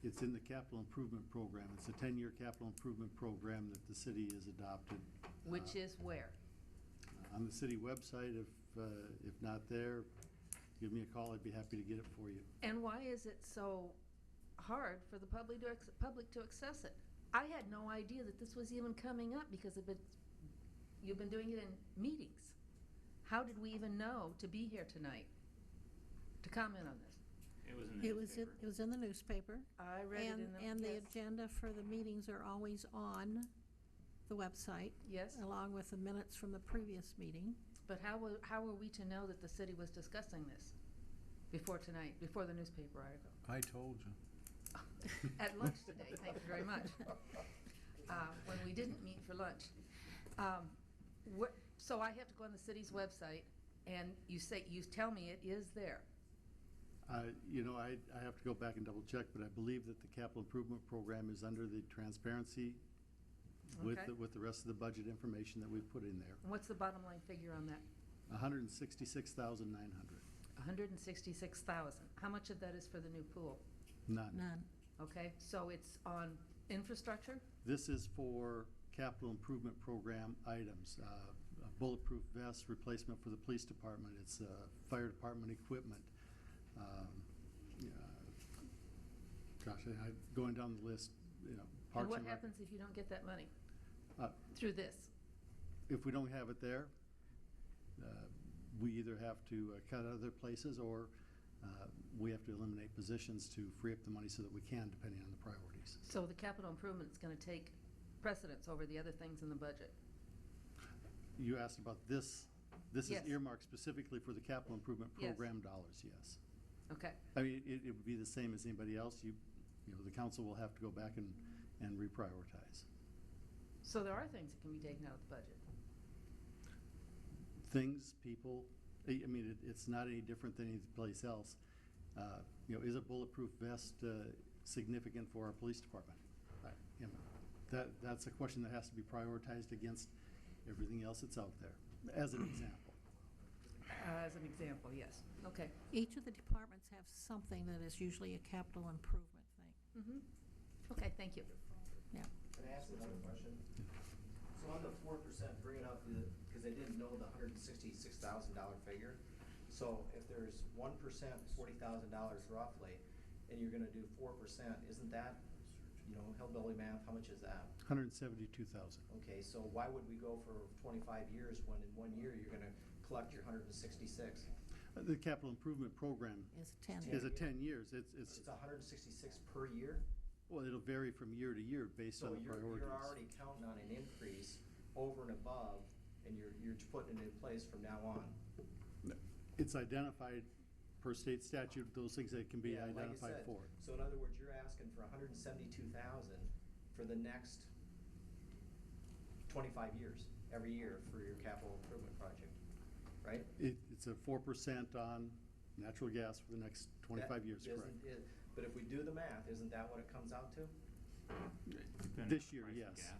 It's in the capital improvement program. It's a 10-year capital improvement program that the city has adopted. Which is where? On the city website. If not there, give me a call. I'd be happy to get it for you. And why is it so hard for the public to access it? I had no idea that this was even coming up because you've been doing it in meetings. How did we even know to be here tonight to comment on this? It was in the newspaper. I read it in the, and the yes. agenda for the meetings are always on the website. Yes. Along with the minutes from the previous meeting. But how were we to know that the city was discussing this before tonight, before the newspaper article? I told you. At lunch today, thank you very much. When we didn't meet for lunch. So I have to go on the city's website, and you tell me it is there. I have to go back and double check, but I believe that the capital improvement program is under the transparency with Okay. the rest of the budget information that we've put in there. And what's the bottom line figure on that? $166,900. 166,000. How much of that is for the new pool? None. Okay, so it's on infrastructure? This is for capital improvement program items. Bulletproof vest replacement for the police department. It's fire department equipment. Going down the list, And what happens if you don't get that money through this? If we don't have it there, we either have to cut other places or we have to eliminate positions to free up the money so that we can, depending on the priorities. So the capital improvement is going to take precedence over the other things in the budget? You asked about this. This Yes. is earmarked specifically for the capital improvement Yes. program dollars, yes. Okay. I mean, it would be the same as anybody else. The council will have to go back and reprioritize. So there are things that can be taken out of the budget? Things, people, it's not any different than any place else. Is a bulletproof vest significant for our police department? That's a question that has to be prioritized against everything else that's out there, as an example. As an example, yes. Okay. Each of the departments have something that is usually a capital improvement thing. Mm-hmm. Okay, thank you. Yeah. Can I ask another question? So on the 4%, bring it up, because I didn't know the $166,000 figure. So if there's 1%, $40,000 roughly, and you're gonna do 4%, isn't that, you know, hillbilly math, how much is that? 172,000. Okay, so why would we go for 25 years when in 1 year you're gonna collect your 166? The capital improvement program Is 10. is a 10 years. It's, It's 166 per year? well, it'll vary from year to year based on the priorities. So you're already counting on an increase over and above, and you're putting it in place from now on? It's identified per state statute, those things that can be Yeah, like I identified said, for. So in other words, you're asking for 172,000 for the next 25 years, every year for your capital improvement project, right? It's a 4% on natural gas for the next 25 That years, isn't correct? it- But if we do the math, isn't that what it comes out to? This year, yes.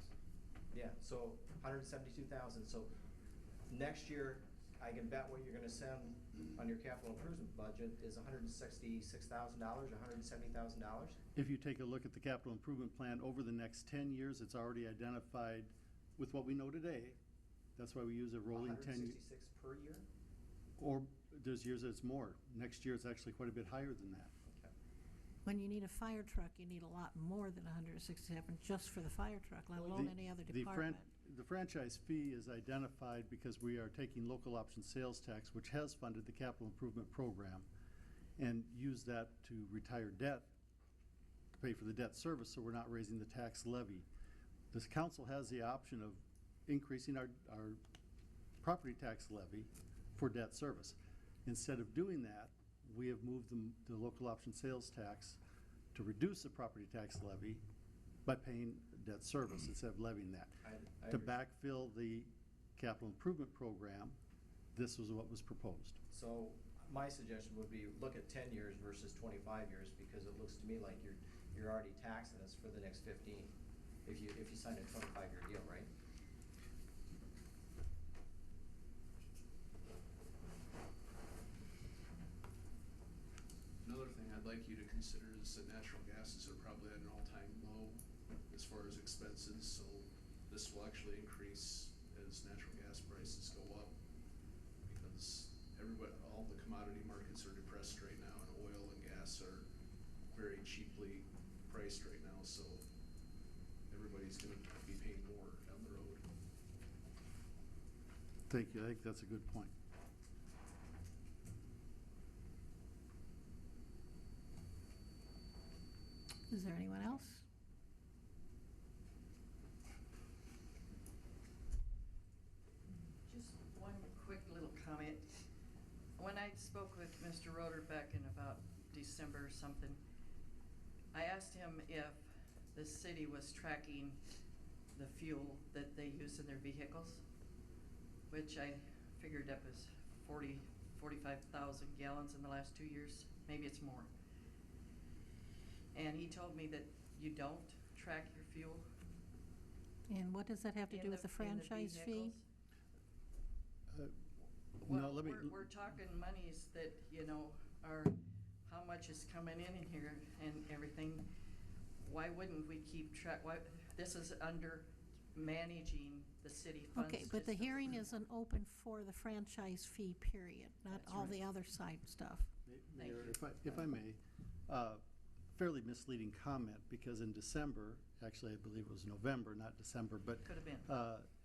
Yeah, so 172,000, so next year, I can bet what you're gonna send on your capital improvement budget is $166,000, $170,000? If you take a look at the capital improvement plan over the next 10 years, it's already identified with what we know today. That's why we use a rolling 10. 166 per year? Or there's years that it's more. Next year, it's actually quite a bit higher than that. Okay. When you need a fire truck, you need a lot more than 167 just for the fire truck, let alone any other department. The franchise fee is identified because we are taking local option sales tax, which has funded the capital improvement program, and use that to retire debt, to pay for the debt service, so we're not raising the tax levy. This council has the option of increasing our property tax levy for debt service. Instead of doing that, we have moved the local option sales tax to reduce the property tax levy by paying debt service instead of levying that. I To understand. backfill the capital improvement program, this was what was proposed. So my suggestion would be look at 10 years versus 25 years, because it looks to me like you're already taxing us for the next 15, if you sign a 25-year deal, right? Another thing I'd like you to consider is that natural gases are probably at an all-time low as far as expenses, so this will actually increase as natural gas prices go up, because all the commodity markets are depressed right now, and oil and gas are very cheaply priced right now, so everybody's gonna be paying more down the road. Thank you. I think that's a good point. Is there anyone else? Just one quick little comment. When I spoke with Mr. Roder back in about December or something, I asked him if the city was tracking the fuel that they use in their vehicles, which I figured up as 45,000 gallons in the last 2 years. Maybe it's more. And he told me that you don't track your fuel. And what does that have to do with the franchise fee? No, let me. We're talking monies that, you know, are how much is coming in here and everything. Why wouldn't we keep track? Why, this is under managing the city funds. Okay, but the system. hearing isn't open for the franchise fee period, not That's all right. the other side stuff. Thank Mayor, you. if I may, fairly misleading comment, because in December, actually I believe it was November, not December, but Could have been.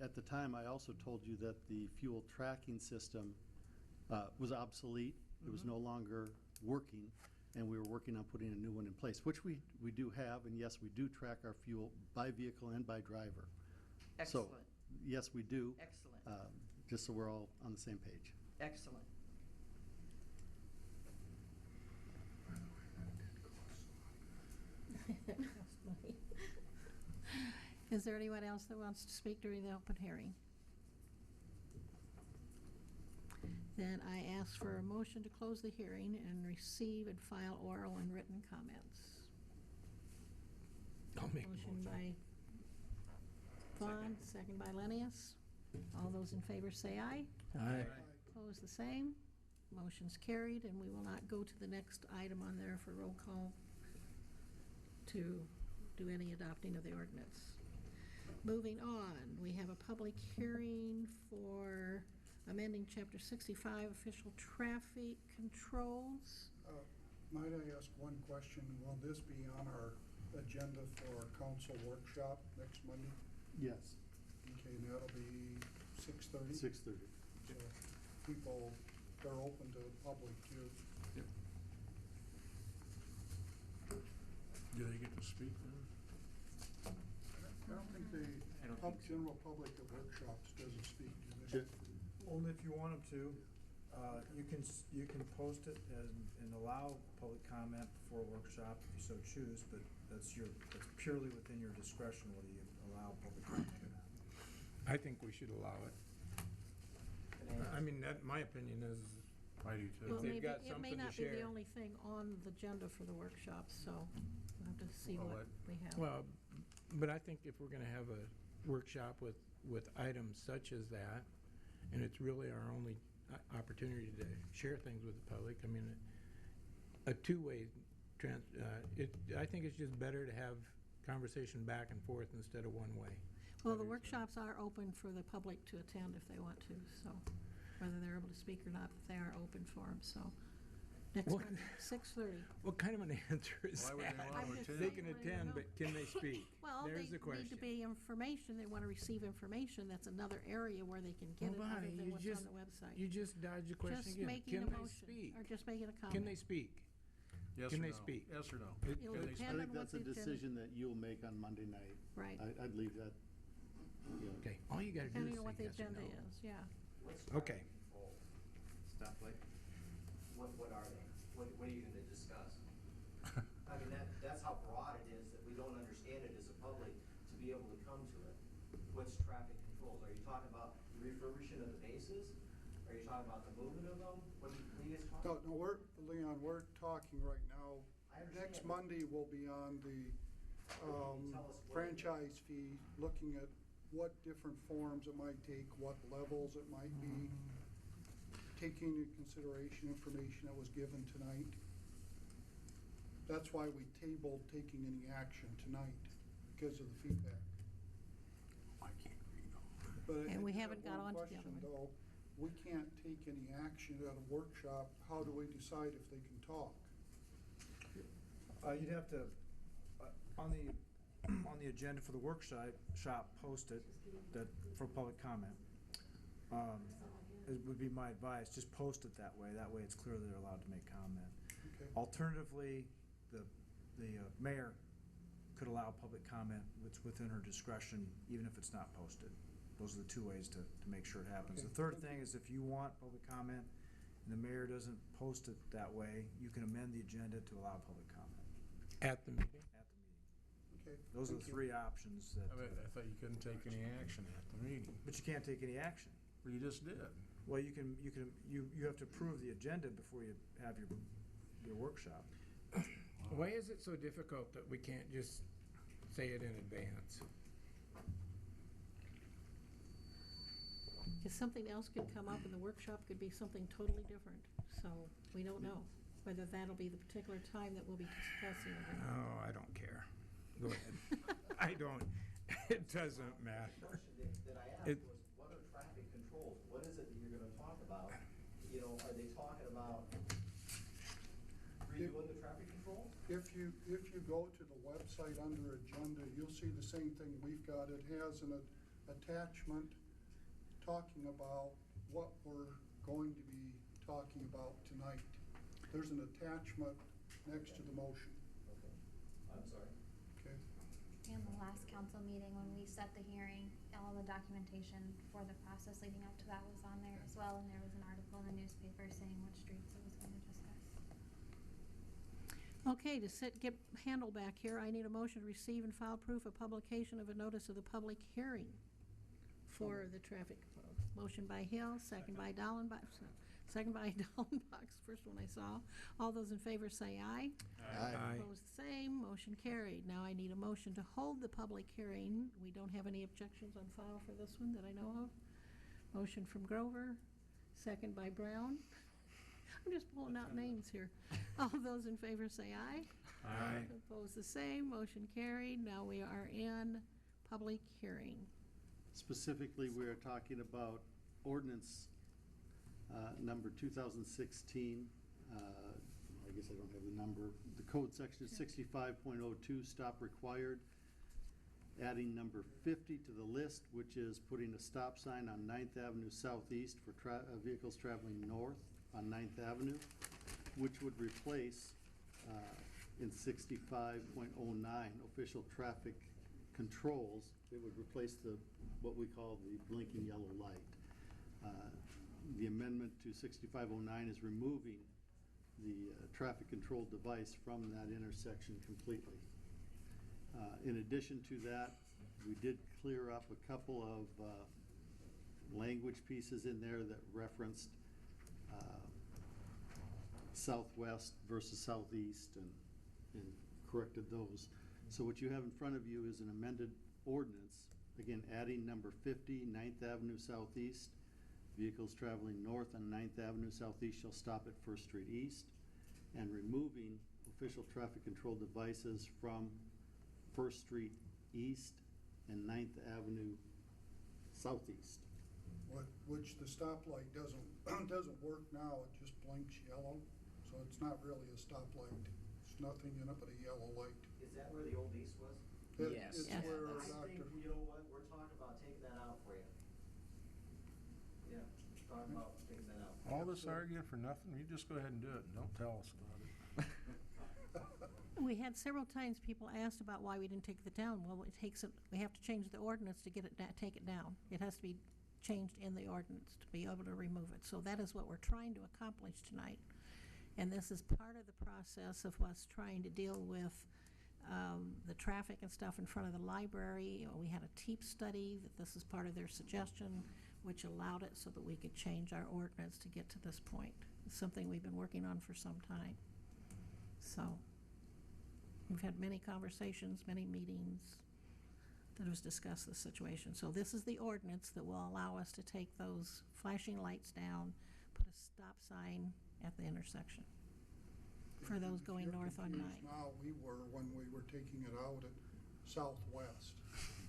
at the time, I also told you that the fuel tracking system was obsolete. It was Mhm. no longer working, and we were working on putting a new one in place, which we do have, and yes, we do track our fuel by vehicle and by driver. Excellent. So, yes, we do. Excellent. Just so we're all on the same page. Excellent. Is there anyone else that wants to speak during the open hearing? Then I ask for a motion to close the hearing and receive and file oral and written comments. I'll make a Motion by Vaughn, second by Lennius. All those in favor say aye. Aye. Opposed, the same. Motion's carried, and we will not go to the next item on there for roll call to do any adopting of the ordinance. Moving on, we have a public hearing for amending Chapter 65, official traffic controls. Might I ask one question? Will this be on our agenda for our council workshop next Monday? Yes, Okay, and that'll be 6:30? 6:30. So people, they're open to the public too. Do they get to speak then? I don't think the general public at workshops doesn't speak, do they? Only if you want them to. You can post it and allow public comment before a workshop if you so choose, but that's purely within your discretion whether you allow public comment or not. I think we should allow it. I mean, my opinion is, I do too. Well, they've maybe, got it may something to not be the share. only thing on the agenda for the workshop, so we'll have to see Well, what we have. well, but I think if we're gonna have a workshop with items such as that, and it's really our only opportunity to share things with the public, I mean, a two-way I think it's just better to have conversation back and forth instead of one way. Well, the workshops are open for the public to attend if they want to, so whether they're able to speak or not, but they are open for them, so. Next What? one, 6:30. What kind of an answer is Why would they that? want I'm to just attend? They saying, can I don't attend, know. but can they speak? Well, they There's the need to question. be information, they want to receive information, that's another area where they can get it Well, other Bonnie, than you what's just- on the website. You just dodged the question Just again. making a Can they motion, speak? or just making a comment. Can they speak? Yes Can or they no? speak? Yes or no? It- It'll Can they depend I on think what that's a the agenda- decision that you'll make on Monday night. Right, I'd leave that, you know. Okay, all you gotta do depending is on what say the yes or agenda no. is, yeah. What's Okay. traffic control? Stoplight? What are they? What are you gonna discuss? I mean, that's how broad it is, that we don't understand it as a public to be able to come to it. What's traffic controls? Are you talking about the refurbishing of the bases? Are you talking about the movement of them? What are you guys talking about? No, Leon, we're talking right now. I understand. Next Monday will be on the Tell us what- franchise fee, looking at what different forms it might take, what levels it might be, taking into consideration information that was given tonight. That's why we tabled taking any action tonight, because of the feedback. I can't read all. But I And think we you haven't had got one onto the other question, one. though. We can't take any action at a workshop. How do we decide if they can talk? You'd have to, on the agenda for the workshop, post it for public comment. It would be my advice, just post it that way. That way it's clear that they're allowed to make comment. Okay. Alternatively, the mayor could allow public comment, it's within her discretion, even if it's not posted. Those are the two ways to make sure it happens. Okay. The third thing is if you want public comment and the mayor doesn't post it that way, you can amend the agenda to allow public comment At the meeting? at the meeting. Okay. Those are thank the you. three options that, I thought you couldn't take any action at the meeting. but you can't take any action. Well, you just did. Well, you have to approve the agenda before you have your workshop. Why is it so difficult that we can't just say it in advance? Because something else could come up and the workshop could be something totally different, so we don't know whether that'll be the particular time that we'll be discussing it. or not. Oh, I don't care. Go ahead. I don't, it doesn't matter. The question that I It- asked was, what are traffic controls? What is it that you're gonna talk about? You know, are they talking about redoing the traffic controls? If you go to the website under agenda, you'll see the same thing we've got. It has an attachment talking about what we're going to be talking about tonight. There's an attachment next to the motion, Okay, I'm sorry. okay? In the last council meeting, when we set the hearing, all the documentation for the process leading up to that was on there as well, and there was an article in the newspaper saying what streets it was going to discuss. Okay, to get Handel back here, I need a motion to receive and file proof of publication of a notice of the public hearing for the traffic code. Motion by Hill, second by Dallenbach, first one I saw. All those in favor say aye. Aye. Opposed, the same. Motion carried. Now I need a motion to hold the public hearing. We don't have any objections on file for this one that I know of. Motion from Grover, second by Brown. I'm just pulling out names here. All those in favor say aye. Aye. Opposed, the same. Motion carried. Now we are in public hearing. Specifically, we are talking about ordinance number 2016, I guess I don't have the number. The code section is 65.02, stop required. Adding number 50 to the list, which is putting a stop sign on 9th Avenue Southeast for vehicles traveling north on 9th Avenue, which would replace in 65.09 official traffic controls. It would replace what we call the blinking yellow light. The amendment to 6509 is removing the traffic control device from that intersection completely. In addition to that, we did clear up a couple of language pieces in there that referenced southwest versus southeast and corrected those. So what you have in front of you is an amended ordinance, again, adding number 50, 9th Avenue Southeast. Vehicles traveling north on 9th Avenue Southeast shall stop at First Street East, and removing official traffic control devices from First Street East and 9th Avenue Southeast. Which the stoplight doesn't work now, it just blinks yellow, so it's not really a stoplight. There's nothing in it but a yellow light. Is that where the old east was? Yes. It's Yes. where I think, Dr. you know what, we're talking about taking that out for you. Yeah, talking about taking that out. All this arguing for nothing, you just go ahead and do it, and don't tell us about it. We had several times people asked about why we didn't take it down. Well, we have to change the ordinance to get it, take it down. It has to be changed in the ordinance to be able to remove it. So that is what we're trying to accomplish tonight. And this is part of the process of us trying to deal with the traffic and stuff in front of the library. We had a TEEP study that this is part of their suggestion, which allowed it so that we could change our ordinance to get to this point. It's something we've been working on for some time. So we've had many conversations, many meetings that has discussed this situation. So this is the ordinance that will allow us to take those flashing lights down, put a stop sign at the intersection for those going north on 9. Now, we were when we were taking it out at Southwest.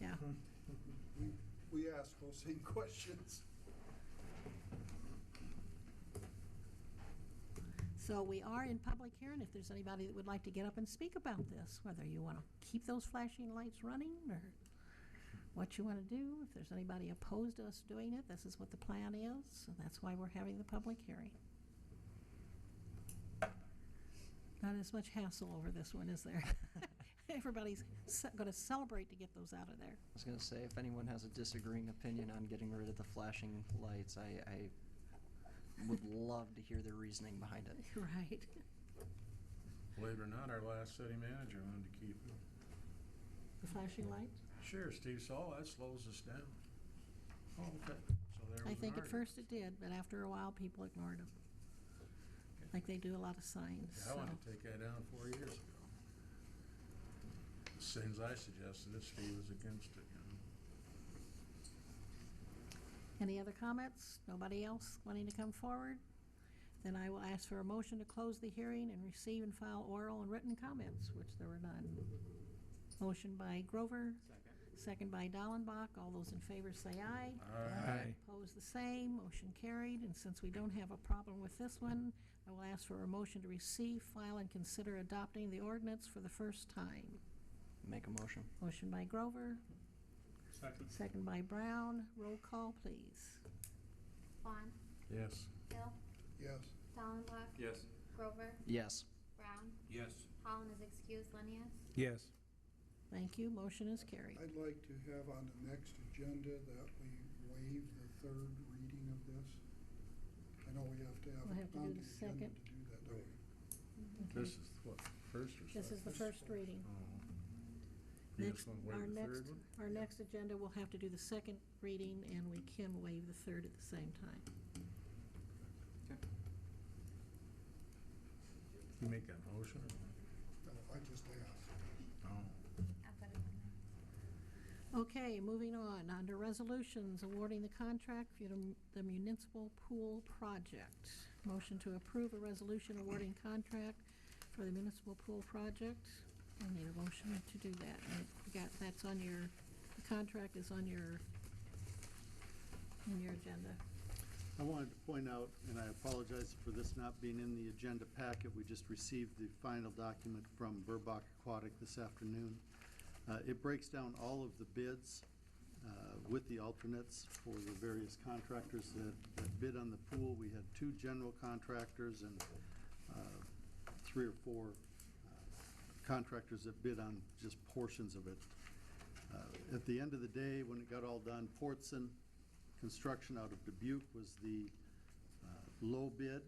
Yeah. We asked those same questions. So we are in public hearing. If there's anybody that would like to get up and speak about this, whether you want to keep those flashing lights running or what you want to do, if there's anybody opposed to us doing it, this is what the plan is. So that's why we're having the public hearing. Not as much hassle over this one, is there? Everybody's going to celebrate to get those out of there. I was going to say, if anyone has a disagreeing opinion on getting rid of the flashing lights, I would love to hear their reasoning behind it. Right. Believe it or not, our last city manager wanted to keep it. The flashing lights? Sure, Steve saw that slows us down. Oh, okay. So there was I an think at argument. first it did, but after a while, people ignored them. Like they do a lot of signs. Yeah, I wanted so. to take that down 4 years ago. As soon as I suggested it, Steve was against it, you know. Any other comments? Nobody else wanting to come forward? Then I will ask for a motion to close the hearing and receive and file oral and written comments, which there were none. Motion by Grover. Second by Dallenbach. All those in favor say aye. Aye. Opposed, the same. Motion carried. And since we don't have a problem with this one, I will ask for a motion to receive, file, and consider adopting the ordinance for the first time. Make a motion. Motion by Grover. Second by Brown. Roll call, please. Vaughn, Yes. Hill, Yes. Dallenbach, Yes. Grover, Yes. Brown, Yes. Holland is excused, Lenius. Yes. Thank you. Motion is carried. I'd like to have on the next agenda that we waive the third reading of this. I know we have to have We'll it have to on do the the agenda second. to do that, don't we? Okay. This is what, first or second? This is the first reading. Oh. You Next, just want to waive the third one? our next agenda, we'll have to do the second reading, and we can waive the third at the same time. You make that motion? No, I just asked. Oh. I'll put it on there. Okay, moving on. Under resolutions, awarding the contract for the municipal pool project. Motion to approve a resolution awarding contract for the municipal pool project. I need a motion to do that. And that's on your, the contract is on your, in your agenda. I wanted to point out, and I apologize for this not being in the agenda packet, we just received the final document from Burbach Aquatic this afternoon. It breaks down all of the bids with the alternates for the various contractors that bid on the pool. We had 2 general contractors and 3 or 4 contractors that bid on just portions of it. At the end of the day, when it got all done, Portson Construction out of Dubuque was the low bid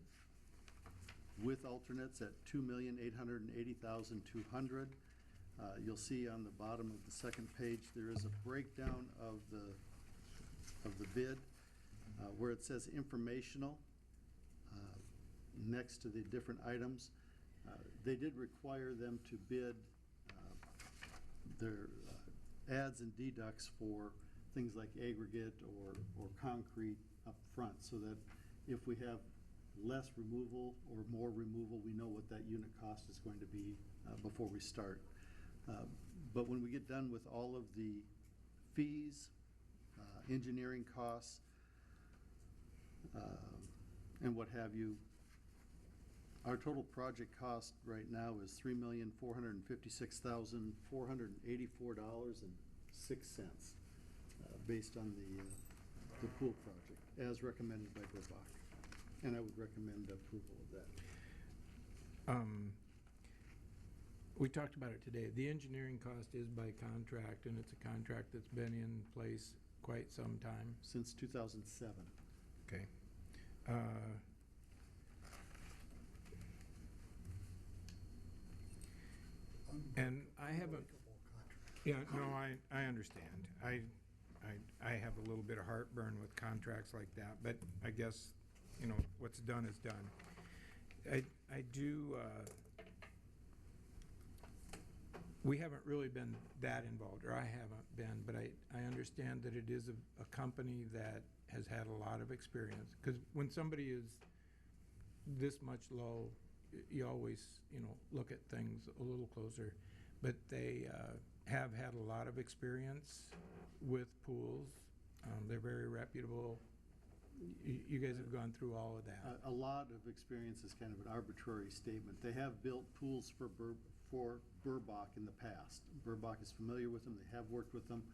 with alternates at $2,880,200. You'll see on the bottom of the second page there is a breakdown of the bid where it says informational next to the different items. They did require them to bid their adds and deducts for things like aggregate or concrete up front, so that if we have less removal or more removal, we know what that unit cost is going to be before we start. But when we get done with all of the fees, engineering costs, and what have you, our total project cost right now is $3,456,484.06 based on the pool project, as recommended by Burbach. And I would recommend approval of that. We talked about it today. The engineering cost is by contract, and it's a contract that's been in place quite some time. Since 2007. Okay. And I haven't, yeah, no, I understand. I have a little bit of heartburn with contracts like that, but I guess, you know, what's done is done. I do, we haven't really been that involved, or I haven't been, but I understand that it is a company that has had a lot of experience. Because when somebody is this much low, you always, you know, look at things a little closer. But they have had a lot of experience with pools. They're very reputable. You guys have gone through all of that. A lot of experience is kind of an arbitrary statement. They have built pools for Burbach in the past. Burbach is familiar with them. They have worked with them.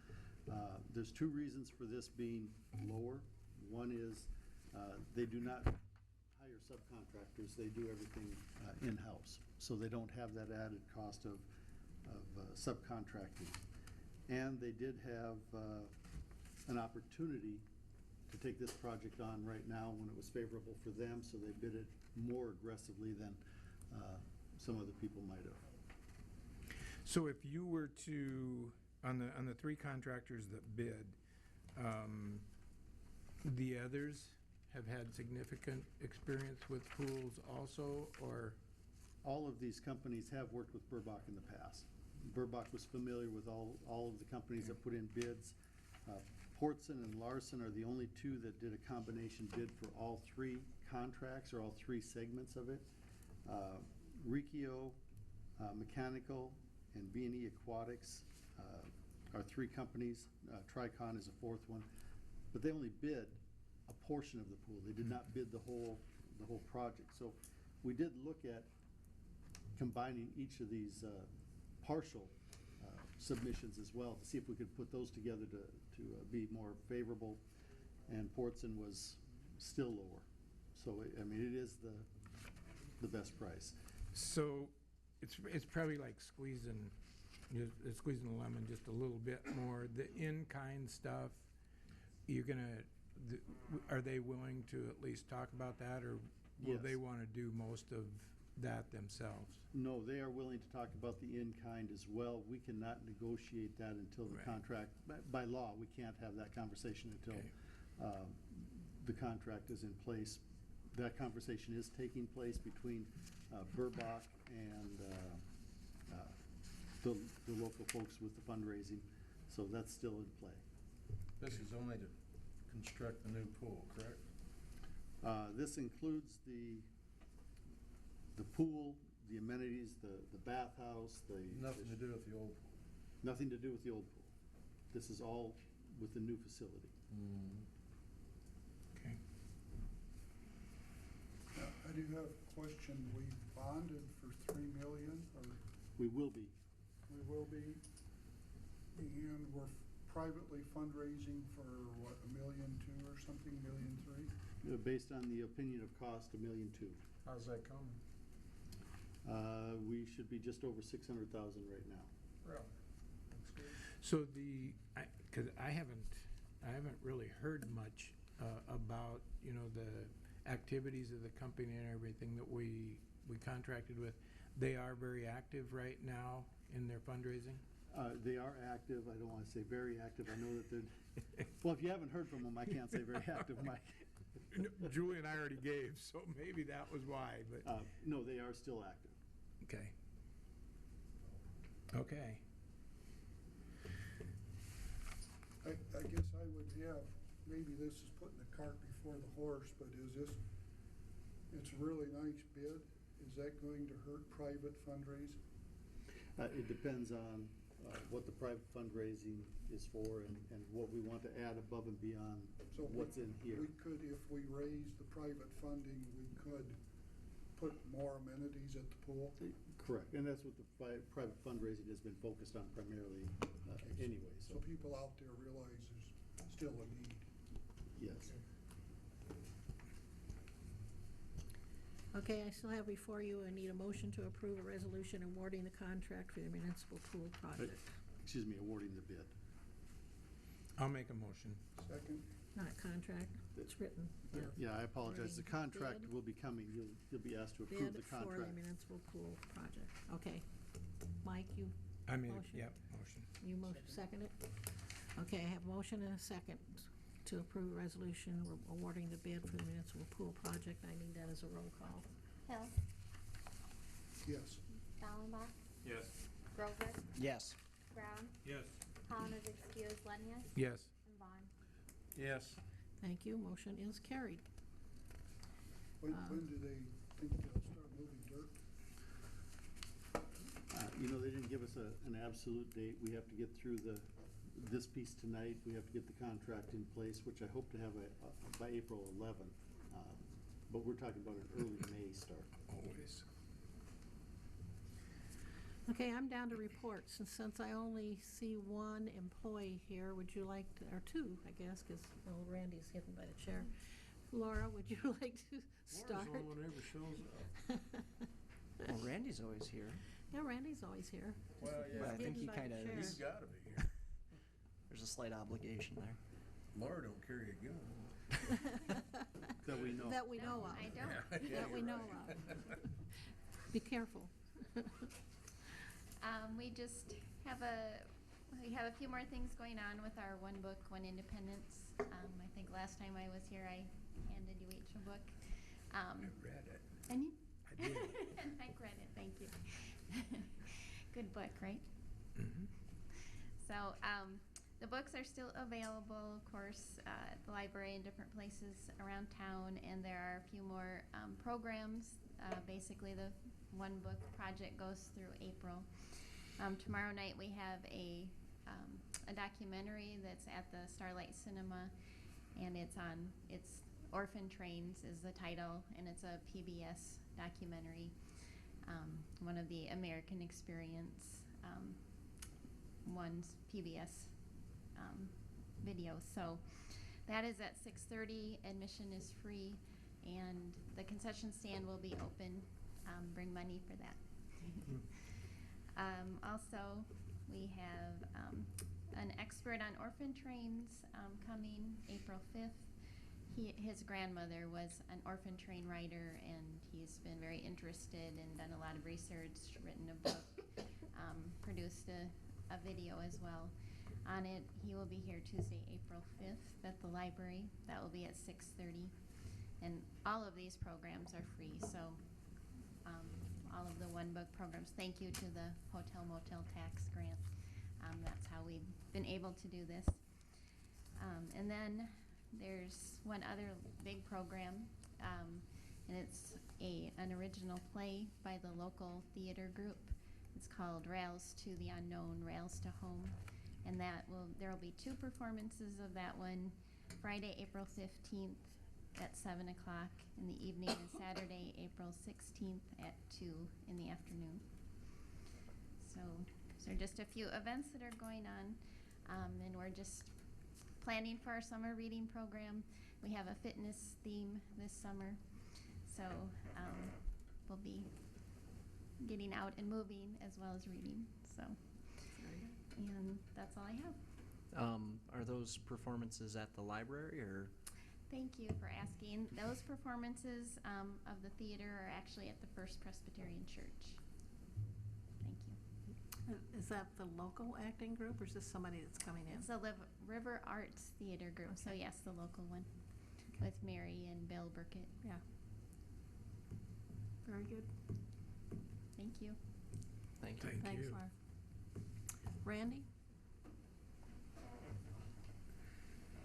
There's 2 reasons for this being lower. One is they do not hire subcontractors. They do everything in-house. So they don't have that added cost of subcontracting. And they did have an opportunity to take this project on right now when it was favorable for them, so they bid it more aggressively than some other people might have. So if you were to, on the 3 contractors that bid, the others have had significant experience with pools also, or? All of these companies have worked with Burbach in the past. Burbach was familiar with all of the companies that put in bids. Portson and Larson are the only 2 that did a combination bid for all 3 contracts, or all 3 segments of it. Riccio Mechanical and B&E Aquatics are 3 companies. Tricon is a 4th one. But they only bid a portion of the pool. They did not bid the whole project. So we did look at combining each of these partial submissions as well, to see if we could put those together to be more favorable, and Portson was still lower. So, I mean, it is the best price. So it's probably like squeezing a lemon just a little bit more. The in-kind stuff, are they willing to at least talk about that, or will Yes. they want to do most of that themselves? No, they are willing to talk about the in-kind as well. We cannot negotiate that until the contract, by law, we can't have that conversation until the contract is in place. That conversation is taking place between Burbach and the local folks with the fundraising. So that's still in play. This is only to construct the new pool, correct? This includes the pool, the amenities, the bathhouse, Nothing to do with the old pool. Nothing to do with the old pool. This is all with the new facility. Okay. I do have a question. We bonded for $3 million, or We will be. we will be, and we're privately fundraising for what, $1.2 million or something, $1.3 million? Based on the opinion of cost, $1.2 million. How's that coming? We should be just over 600,000 right now. Really? That's good. So because I haven't really heard much about, the activities of the company and everything that we contracted with. They are very active right now in their fundraising? They are active. I don't want to say very active. I know that they're, well, if you haven't heard from them, I can't say very active, Mike. Julie and I already gave, so maybe that was why, but. No, they are still active. Okay. Okay. I guess I would have, maybe this is putting the cart before the horse, but it's a really nice bid. Is that going to hurt private fundraising? It depends on what the private fundraising is for and what we want to add above and beyond So what's in here. We could, if we raise the private funding, we could put more amenities at the pool? Correct, and that's what the private fundraising has been focused on primarily anyway. So people out there realize there's still a need. Yes. Okay, I still have before you, I need a motion to approve a resolution awarding the contract for the municipal pool project. Excuse me, awarding the bid. I'll make a motion. Second? Not contract, it's written. Yeah, I apologize. The Awarding contract bid. will be coming. You'll be asked to approve Bid the for the contract. municipal pool project. Okay. Mike, you I made, Motion. motion. You second it? Okay, I have a motion and a second to approve a resolution awarding the bid for the municipal pool project. I need that as a roll call. Hill, Yes. Dallenbach, Yes. Grover, Yes. Brown, Yes. Holland is excused, Lenius, Yes. and Vaughn. Yes. Thank you, motion is carried. When do they think they'll start moving dirt? They didn't give us an absolute date. We have to get through this piece tonight. We have to get the contract in place, which I hope to have by April 11th. But we're talking about an early May start. Always. Okay, I'm down to reports, and since I only see one employee here, would you like to, or two, I guess, because, Randy's hidden by the chair. Laura, would you like to start? Laura's the only one who ever shows up. Well, Randy's always here. Yeah, Randy's always here. Well, yeah. But I think Hidden he by the kind of chair. He's gotta be here. There's a slight obligation there. Laura don't carry a gun. That we know. That we know of. I don't. Yeah, That we you're know right. of. Be careful. We just have a few more things going on with our One Book, One Independence. I think last time I was here, I handed you each a book. I read it. And you? I did. And I read it, thank you. Good book, right? Mhm. So, the books are still available, of course, at the library and different places around town, and there are a few more programs. Basically, the One Book project goes through April. Tomorrow night we have a documentary that's at the Starlight Cinema, and it's Orphan Trains is the title, and it's a PBS documentary, one of the American Experience one's PBS videos. So that is at 6:30. Admission is free, and the concession stand will be open. Bring money for that. Also, we have an expert on orphan trains coming April 5th. His grandmother was an orphan train rider, and he's been very interested and done a lot of research, written a book, produced a video as well on it. He will be here Tuesday, April 5th at the library. That will be at 6:30. And all of these programs are free, so all of the One Book programs. Thank you to the Hotel Motel Tax Grant. That's how we've been able to do this. And then there's one other big program, and it's an original play by the local theater group. It's called Rails to the Unknown, Rails to Home. And there will be 2 performances of that one, Friday, April 15th at 7 o'clock in the evening, and Saturday, April 16th at 2 in the afternoon. So those are just a few events that are going on, and we're just planning for our summer reading program. We have a fitness theme this summer, so we'll be getting out and moving as well as reading. So, and that's all I have. Are those performances at the library or? Thank you for asking. Those performances of the theater are actually at the First Presbyterian Church. Thank you. Is that the local acting group, or is this somebody that's coming in? It's the River Arts Theater Group, so yes, the local one, with Mary and Bill Burkett. Yeah. Very good. Thank you. Thank you. Thanks, you. Laura. Randy?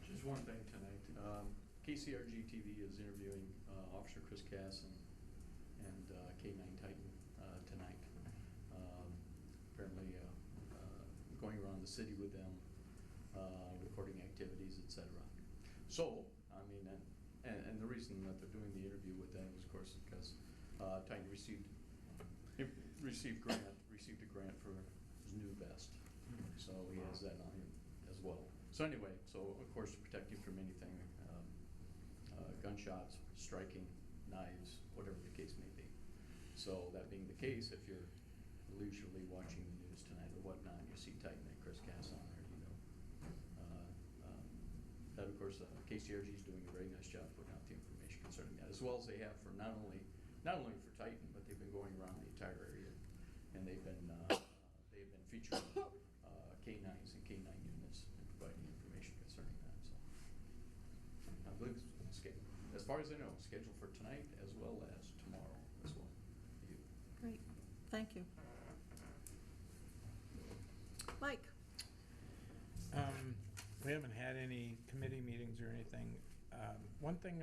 Just one thing tonight. KCRG TV is interviewing Officer Chris Cass and K9 Titan tonight. Apparently going around the city with them, recording activities, etc. So, I mean, and the reason that they're doing the interview with them is, of course, because Titan received a grant for his new vest. So he has that on him as well. So anyway, so of course to protect you from anything, gunshots, striking, knives, whatever the case may be. So that being the case, if you're leisurely watching the news tonight or whatnot, you see Titan and Chris Cass on there, you know. That of course, KCRG is doing a very nice job putting out the information concerning that, as well as they have for not only for Titan, but they've been going around the entire area, and they've been featuring K9s and K9 units and providing information concerning that. So I believe it's as far as I know, scheduled for tonight as well as tomorrow as well. Great, thank you. Mike? We haven't had any committee meetings or anything. One thing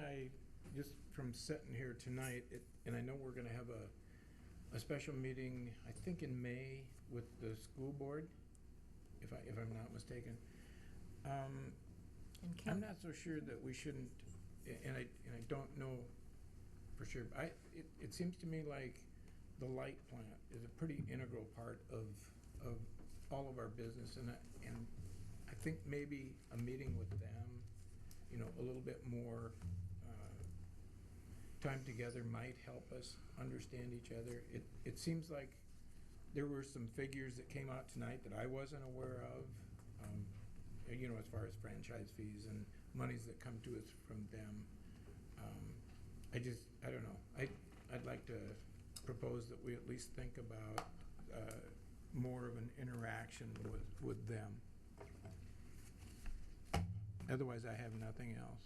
just from sitting here tonight, and I know we're gonna have a special meeting, I think in May, with the school board, if I'm not mistaken. I'm not so sure that we shouldn't, and I don't know for sure, but it seems to me like the light plant is a pretty integral part of all of our business, and I think maybe a meeting with them, you know, a little bit more time together might help us understand each other. It seems like there were some figures that came out tonight that I wasn't aware of, you know, as far as franchise fees and monies that come to us from them. I don't know. I'd like to propose that we at least think about more of an interaction with them. Otherwise, I have nothing else.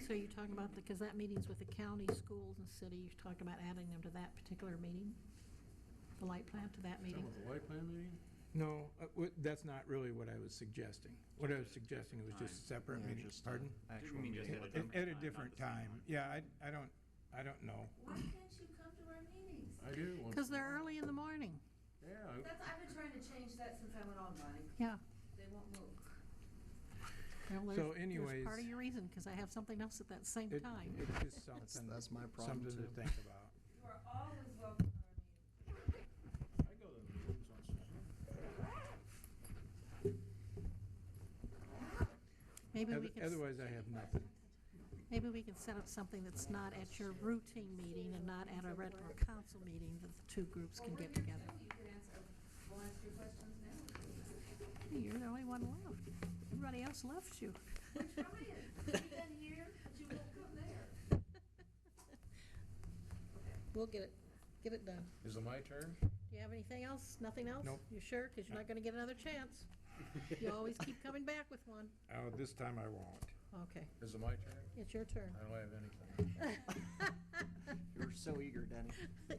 So you're talking about, because that meeting's with the county, schools, and city, you're talking about adding them to that particular meeting? The light plant to that meeting? The light plant meeting? No, that's not really what I was suggesting. What I was suggesting was just a separate Yeah, meeting. just Pardon? actual mean just meeting. At a different time. Yeah, I don't know. Why can't you come to our meetings? I do. Because they're early in the morning. Yeah. I've been trying to change that since I went online. Yeah. They won't move. Well, So there's anyways, part of your reason, because I have something else at that same time. It's just something. That's my problem, Something to too. think about. You are always welcome to our meetings. I go to the meetings on Saturday. Maybe we could. Otherwise, I have nothing. Maybe we can set up something that's not at your routine meeting and not at a regular council meeting, that the two groups can get together. You can answer, we'll ask your questions now. You're the only one left. Everybody else left you. We're trying. You've been here, but you won't come there. We'll get it done. Is it my turn? Do you have anything else? Nothing else? Nope. You sure? Because you're not gonna get another chance. You always keep coming back with one. Oh, this time I won't. Okay, Is it my turn? it's your turn. I don't have anything. You're so eager, Denny.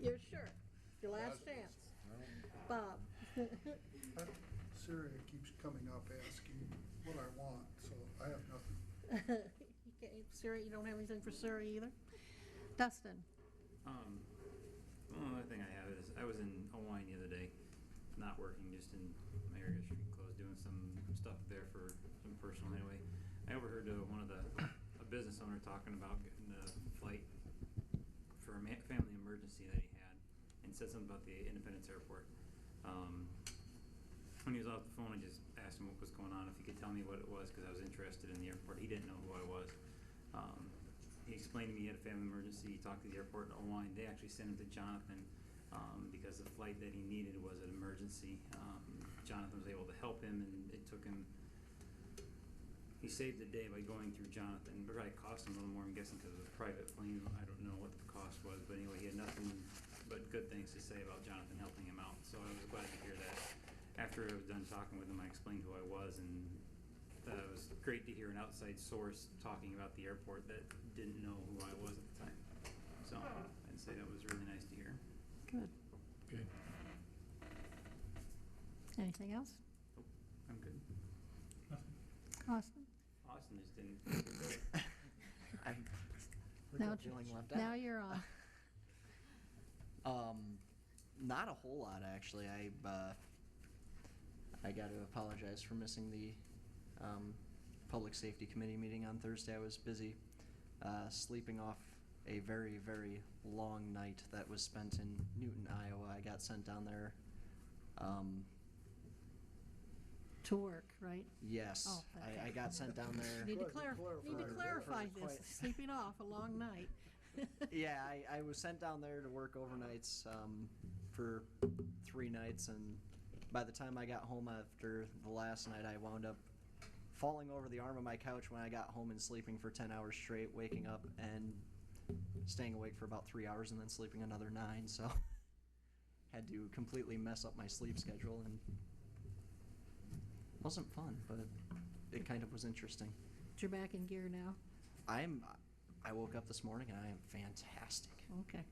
You're sure? Your last chance. Bob? Syria keeps coming up asking what I want, so I have nothing. Okay, Siri, you don't have anything for Siri either? Dustin? One other thing I have is, I was in Owine the other day, not working, just in my area street clothes, doing some stuff there for some personal anyway. I overheard a business owner talking about getting a flight for a family emergency that he had, and said something about the Independence Airport. When he was off the phone, I just asked him what was going on, if he could tell me what it was, because I was interested in the airport. He didn't know who I was. He explained to me he had a family emergency. He talked to the airport in Owine. They actually sent him to Jonathan because the flight that he needed was an emergency. Jonathan was able to help him, and it took him. He saved the day by going through Jonathan. It probably cost him a little more, I'm guessing, because it was a private plane. I don't know what the cost was, but anyway, he had nothing but good things to say about Jonathan helping him out. So I was glad to hear that. After I was done talking with him, I explained who I was, and it was great to hear an outside source talking about the airport that didn't know who I was at the time. So I'd say that was really nice to hear. Good. Good. Anything else? Nope, I'm good. Austin? Austin just didn't. I'm Now, feeling left out. now you're on. Not a whole lot, actually. I got to apologize for missing the Public Safety Committee meeting on Thursday. I was busy sleeping off a very, very long night that was spent in Newton, Iowa. I got sent down there. To work, right? Yes, Oh, okay. I got sent down there. Need to for- clarify for this, sleeping off a long night. Yeah, I was sent down there to work overnights for 3 nights, and by the time I got home after the last night, I wound up falling over the arm of my couch when I got home and sleeping for 10 hours straight, waking up and staying awake for about 3 hours and then sleeping another 9, so had to completely mess up my sleep schedule, and wasn't fun, but it kind of was interesting. But you're back in gear now? I woke up this morning and I am fantastic. Okay,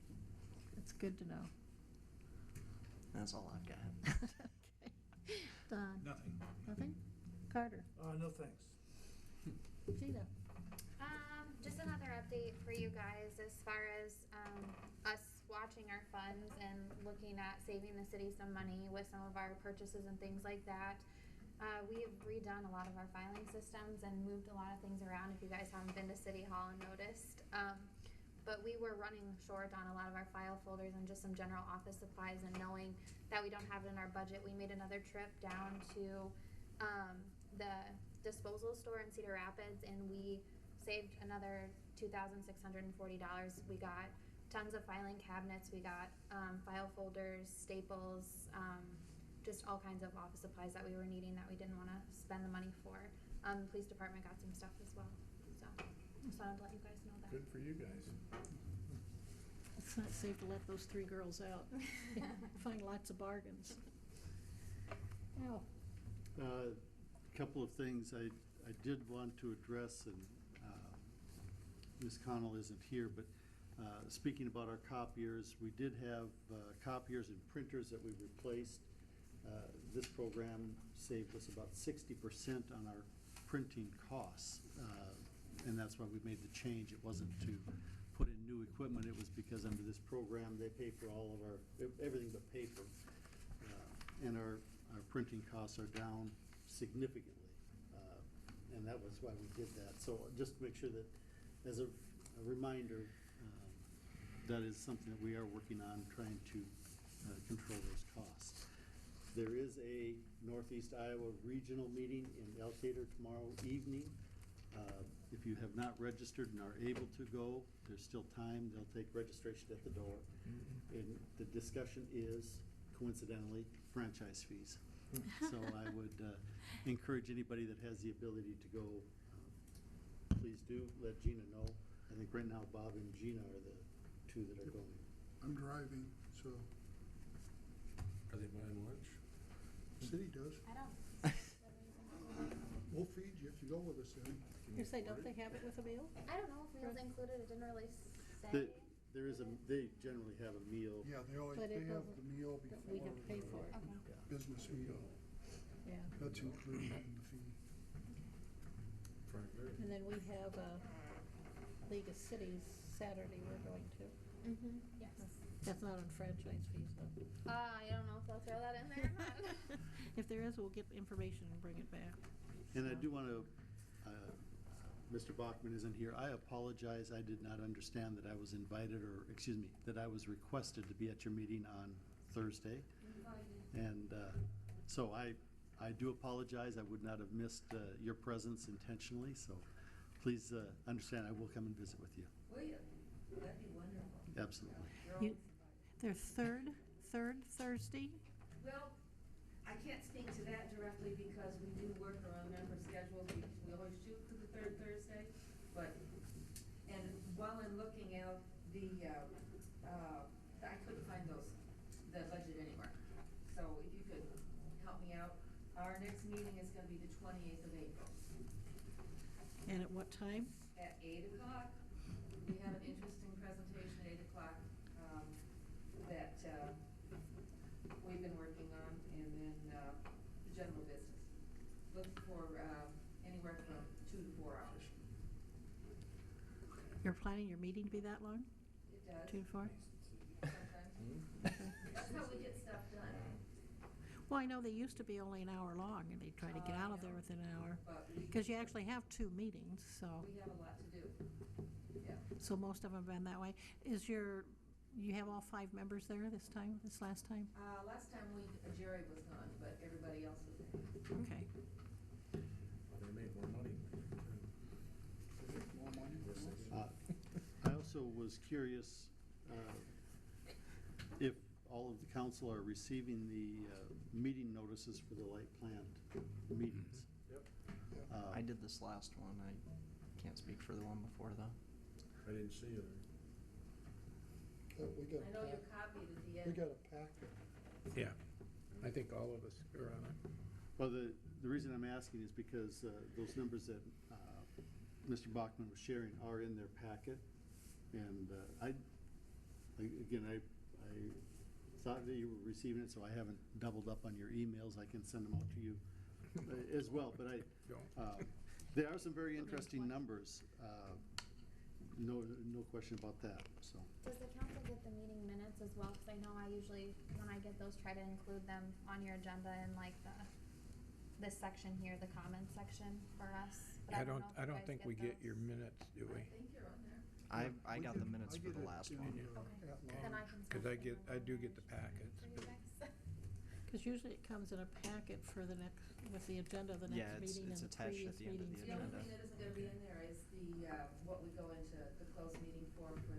that's good to know. That's all I've got. Okay. Don? Nothing. Nothing? Carter? No thanks. Gina? Just another update for you guys as far as us watching our funds and looking at saving the city some money with some of our purchases and things like that. We have redone a lot of our filing systems and moved a lot of things around, if you guys haven't been to City Hall and noticed. But we were running short on a lot of our file folders and just some general office supplies, and knowing that we don't have it in our budget, we made another trip down to the disposal store in Cedar Rapids, and we saved another $2,640. We got tons of filing cabinets, we got file folders, staples, just all kinds of office supplies that we were needing that we didn't want to spend the money for. The police department got some stuff as well, so just wanted to let you guys know that. Good for you guys. It's not safe to let those 3 girls out. Find lots of bargains. Al? A couple of things I did want to address, and Ms. Connell isn't here, but speaking about our copiers, we did have copiers and printers that we replaced. This program saved us about 60% on our printing costs, and that's why we made the change. It wasn't to put in new equipment, it was because under this program, they pay for all of our, everything but paper. And our printing costs are down significantly, and that was why we did that. So just to make sure that, as a reminder, that is something that we are working on, trying to control those costs. There is a Northeast Iowa regional meeting in Elkader tomorrow evening. If you have not registered and are able to go, there's still time. They'll take registration at the door. And the discussion is, coincidentally, franchise fees. So I would encourage anybody that has the ability to go, please do let Gina know. I think right now Bob and Gina are the 2 that are going. I'm driving, so Are they buying lunch? city does. I don't. We'll feed you if you go with us then. You say, don't they have it with a meal? I don't know if meals included, it didn't really say. They generally have a meal. Yeah, they But it have doesn't- the meal We before have to pay for it. Okay. business meal. Yeah. That's included in the fee. And then we have League of Cities Saturday we're going to. Yes. That's not on franchise fees though. I don't know if they'll throw that in there or not. If there is, we'll get information and bring it back. And I do want to, Mr. Bachman isn't here. I apologize. I did not understand that I was invited, or, excuse me, that I was requested to be at your meeting on Thursday. And so I do apologize. I would not have missed your presence intentionally. So please understand, I will come and visit with you. Will you? That'd be wonderful. Absolutely. They're third Thursday? Well, I can't speak to that directly because we do work around member schedules. We always shoot for the third Thursday, but, and while I'm looking out, I couldn't find the budget anywhere. So if you could help me out, our next meeting is gonna be the 28th of April. And at what time? At 8 o'clock. We have an interesting presentation at 8 o'clock, that, we've been working on, and then, the general business. Look for, anywhere from 2 to 4 hours. You're planning your meeting to be that long? It does. 2 to 4? Sometimes. That's how we get stuff done. Well, I know they used to be only an hour long, and they try to get out of there within an hour. But Because you actually have 2 meetings, so. we have a lot to do. Yeah. So most of them have been that way. You have all 5 members there this last time? Last time Jerry was gone, but everybody else was there. Okay. They made more money. More money? I also was curious if all of the council are receiving the meeting notices for the light plant meetings. Yep. I did this last one. I can't speak for the one before, though. I didn't see it. We got I know you're copied at the end. We got a packet. Yeah, I think all of us are on it. Well, the reason I'm asking is because those numbers that Mr. Bachman was sharing are in their packet. And I thought that you were receiving it, so I haven't doubled up on your emails. I can send them out to you as well. But there are some very interesting numbers. No question about that, so. Does the council get the meeting minutes as well? Because I know I usually, when I get those, try to include them on your agenda in like this section here, the comments section for us. But I don't know if you guys think we get those. your minutes, do we? I think you're on there. I got the minutes for the last one. Okay. Then I can. Because I do get the packets. For you guys. Because usually it comes in a packet for the next, with the agenda of the Yeah, next meeting and it's the attached previous at the end of meetings. the The only agenda. thing that isn't gonna be in there is what we go into the closed meeting for the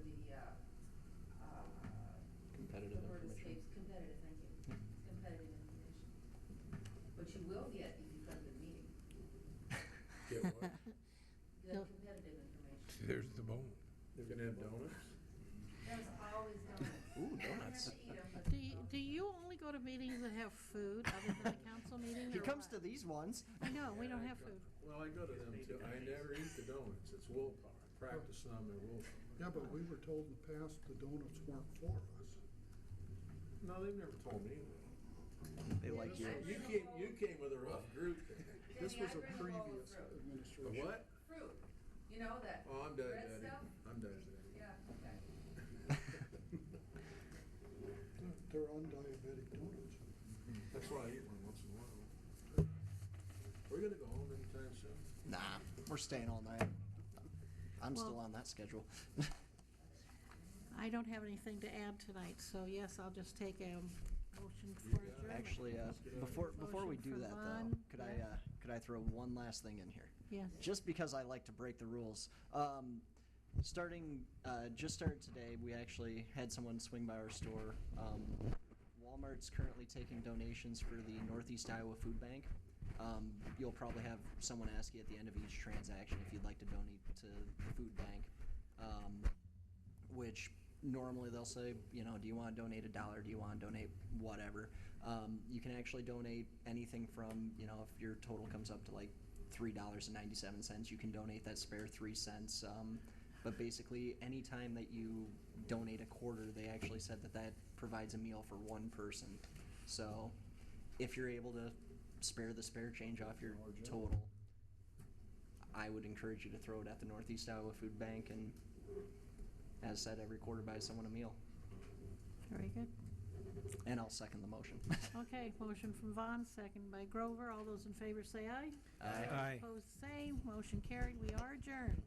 Competitive word information. escapes, competitive, thank you. Competitive information. But you will get if you come to the meeting, Get what? the No. competitive information. There's the bone. They're gonna have donuts? There's always donuts. Ooh, We donuts. have to eat 'em, but Do you only go to meetings that have food other than the council meeting? He or comes what? to these ones. I know, we don't have food. Well, I go to them too. I never eat the donuts. It's willpower. Practice some and willpower. Yeah, but we were told in the past the donuts weren't for us. No, they've never told me that. They like you. You came with a rough group. This Kenny, was I a bring a bowl of previous fruit. A administration. what? Fruit, you know that Oh, I'm done, red Daddy. stuff? I'm done, Daddy. Yeah, okay. They're undiabetic donuts. That's why I eat one once in a while. We're gonna go home anytime soon. Nah, we're staying all night. I'm still Well- on that schedule. I don't have anything to add tonight, so yes, I'll just take a motion for adjournment. Actually, before we Motion do for that though, Lon, could I throw one last thing in here? Yes. Just because I like to break the rules. Just started today, we actually had someone swing by our store. Walmart's currently taking donations for the Northeast Iowa Food Bank. You'll probably have someone ask you at the end of each transaction if you'd like to donate to the food bank, which normally they'll say, do you want to donate $1? Do you want to donate whatever? You can actually donate anything from, if your total comes up to like $3.97, you can donate that spare 3 cents. But basically, anytime that you donate a quarter, they actually said that provides a meal for one person. So if you're able to spare the spare change off your total, I would encourage you to throw it at the Northeast Iowa Food Bank, and as said, every quarter buy someone a meal. Very good. And I'll second the motion. Okay, motion from Vaughn, second by Grover. All those in favor say aye. Aye. Aye. Opposed, say. Motion carried. We are adjourned.